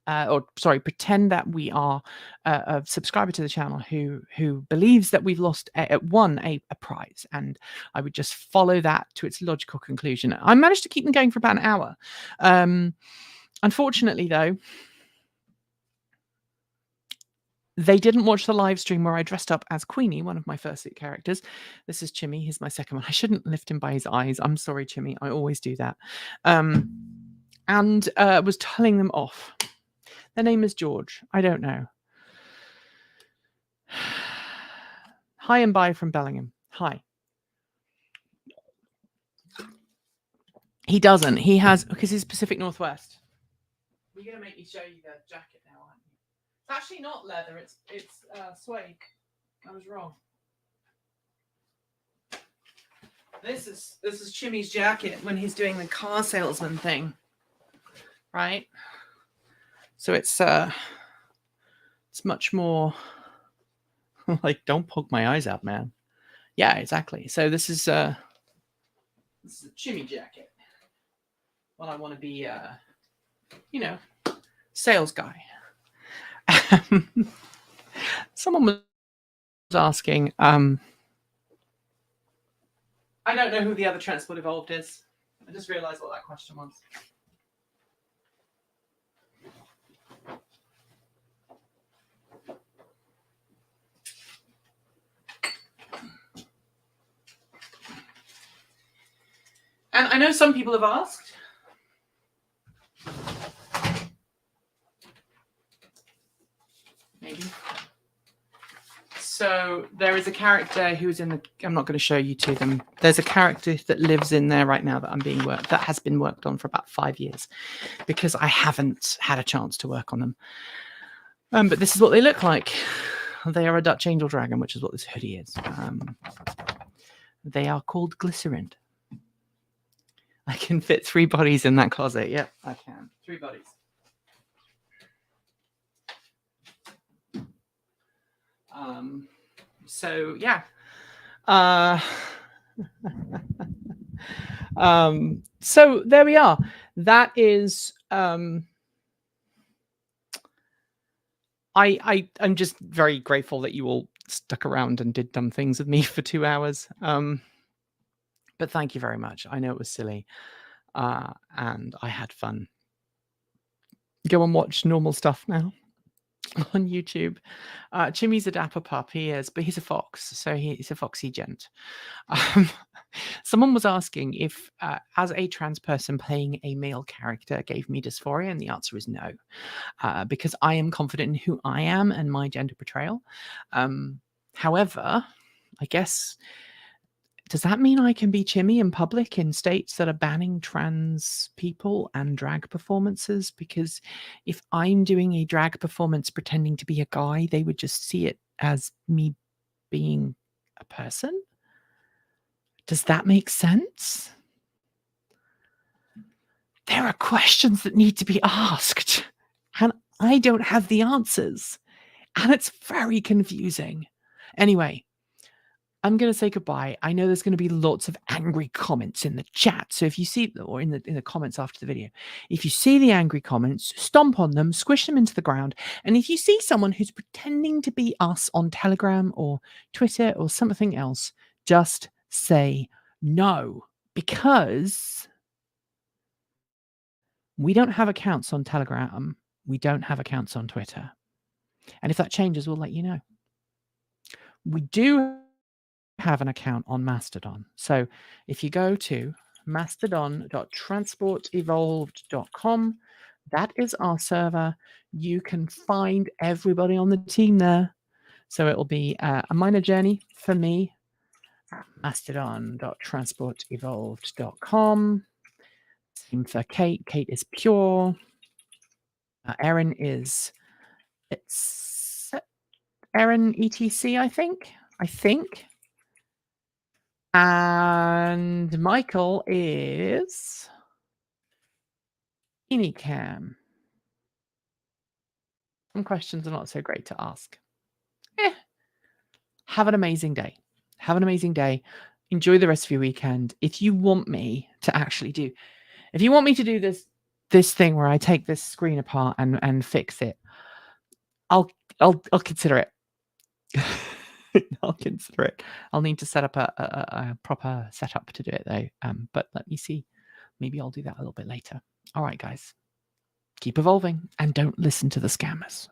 A: Pretend that we are a subscriber to the channel who believes that we've won a prize, and I would just follow that to its logical conclusion. I managed to keep them going for about an hour. Unfortunately, though, they didn't watch the live stream where I dressed up as Queenie, one of my first characters. This is Chimmy. He's my second one. I shouldn't lift him by his eyes. I'm sorry, Chimmy. I always do that. And was telling them off. Their name is George. I don't know. Hi and bye from Bellingham. Hi. He doesn't. He has, because he's Pacific Northwest. You're going to make me show you the jacket now, aren't you? It's actually not leather. It's suede. I was wrong. This is Chimmy's jacket when he's doing the car salesman thing, right? So it's much more like, don't poke my eyes out, man. Yeah, exactly. So this is a Chimmy jacket. Well, I want to be sales guy. Someone was asking, I don't know who the other Transport Evolved is. I just realized what that question was. And I know some people have asked. Maybe. So there is a character who's in the. I'm not going to show you to them. There's a character that lives in there right now that has been worked on for about 5 years, because I haven't had a chance to work on them. But this is what they look like. They are a Dutch angel dragon, which is what this hoodie is. They are called Glycerin. I can fit 3 bodies in that closet. Yep, I can. 3 bodies. So yeah. So there we are. That is I'm just very grateful that you all stuck around and did dumb things with me for 2 hours. But thank you very much. I know it was silly. And I had fun. Go and watch normal stuff now. on YouTube. Chimmy's a dapper pup. He is, but he's a fox, so he's a foxy gent. Someone was asking if, as a trans person playing a male character, gave me dysphoria, and the answer is no, because I am confident in who I am and my gender portrayal. However, I guess, does that mean I can be Chimmy in public in states that are banning trans people and drag performances? Because if I'm doing a drag performance pretending to be a guy, they would just see it as me being a person. Does that make sense? There are questions that need to be asked, and I don't have the answers, and it's very confusing. Anyway, I'm going to say goodbye. I know there's going to be lots of angry comments in the chat. So if you see, or in the comments after the video, if you see the angry comments, stomp on them, squish them into the ground. And if you see someone who's pretending to be us on Telegram or Twitter or something else, just say no, because we don't have accounts on Telegram. We don't have accounts on Twitter. And if that changes, we'll let you know. We do have an account on Mastodon. So if you go to mastodon.transportevolved.com, that is our server. You can find everybody on the team there. So it'll be a minor journey for me. Mastodon.transportevolved.com. Same for Kate. Kate is pure. Erin is, it's Erin ETC, I think. And Michael is Cam. Some questions are not so great to ask. Have an amazing day. Have an amazing day. Enjoy the rest of your weekend. If you want me to do this thing where I take this screen apart and fix it, I'll consider it. I'll consider it. I'll need to set up a proper setup to do it though. But let me see. Maybe I'll do that a little bit later. All right, guys. Keep evolving and don't listen to the scammers.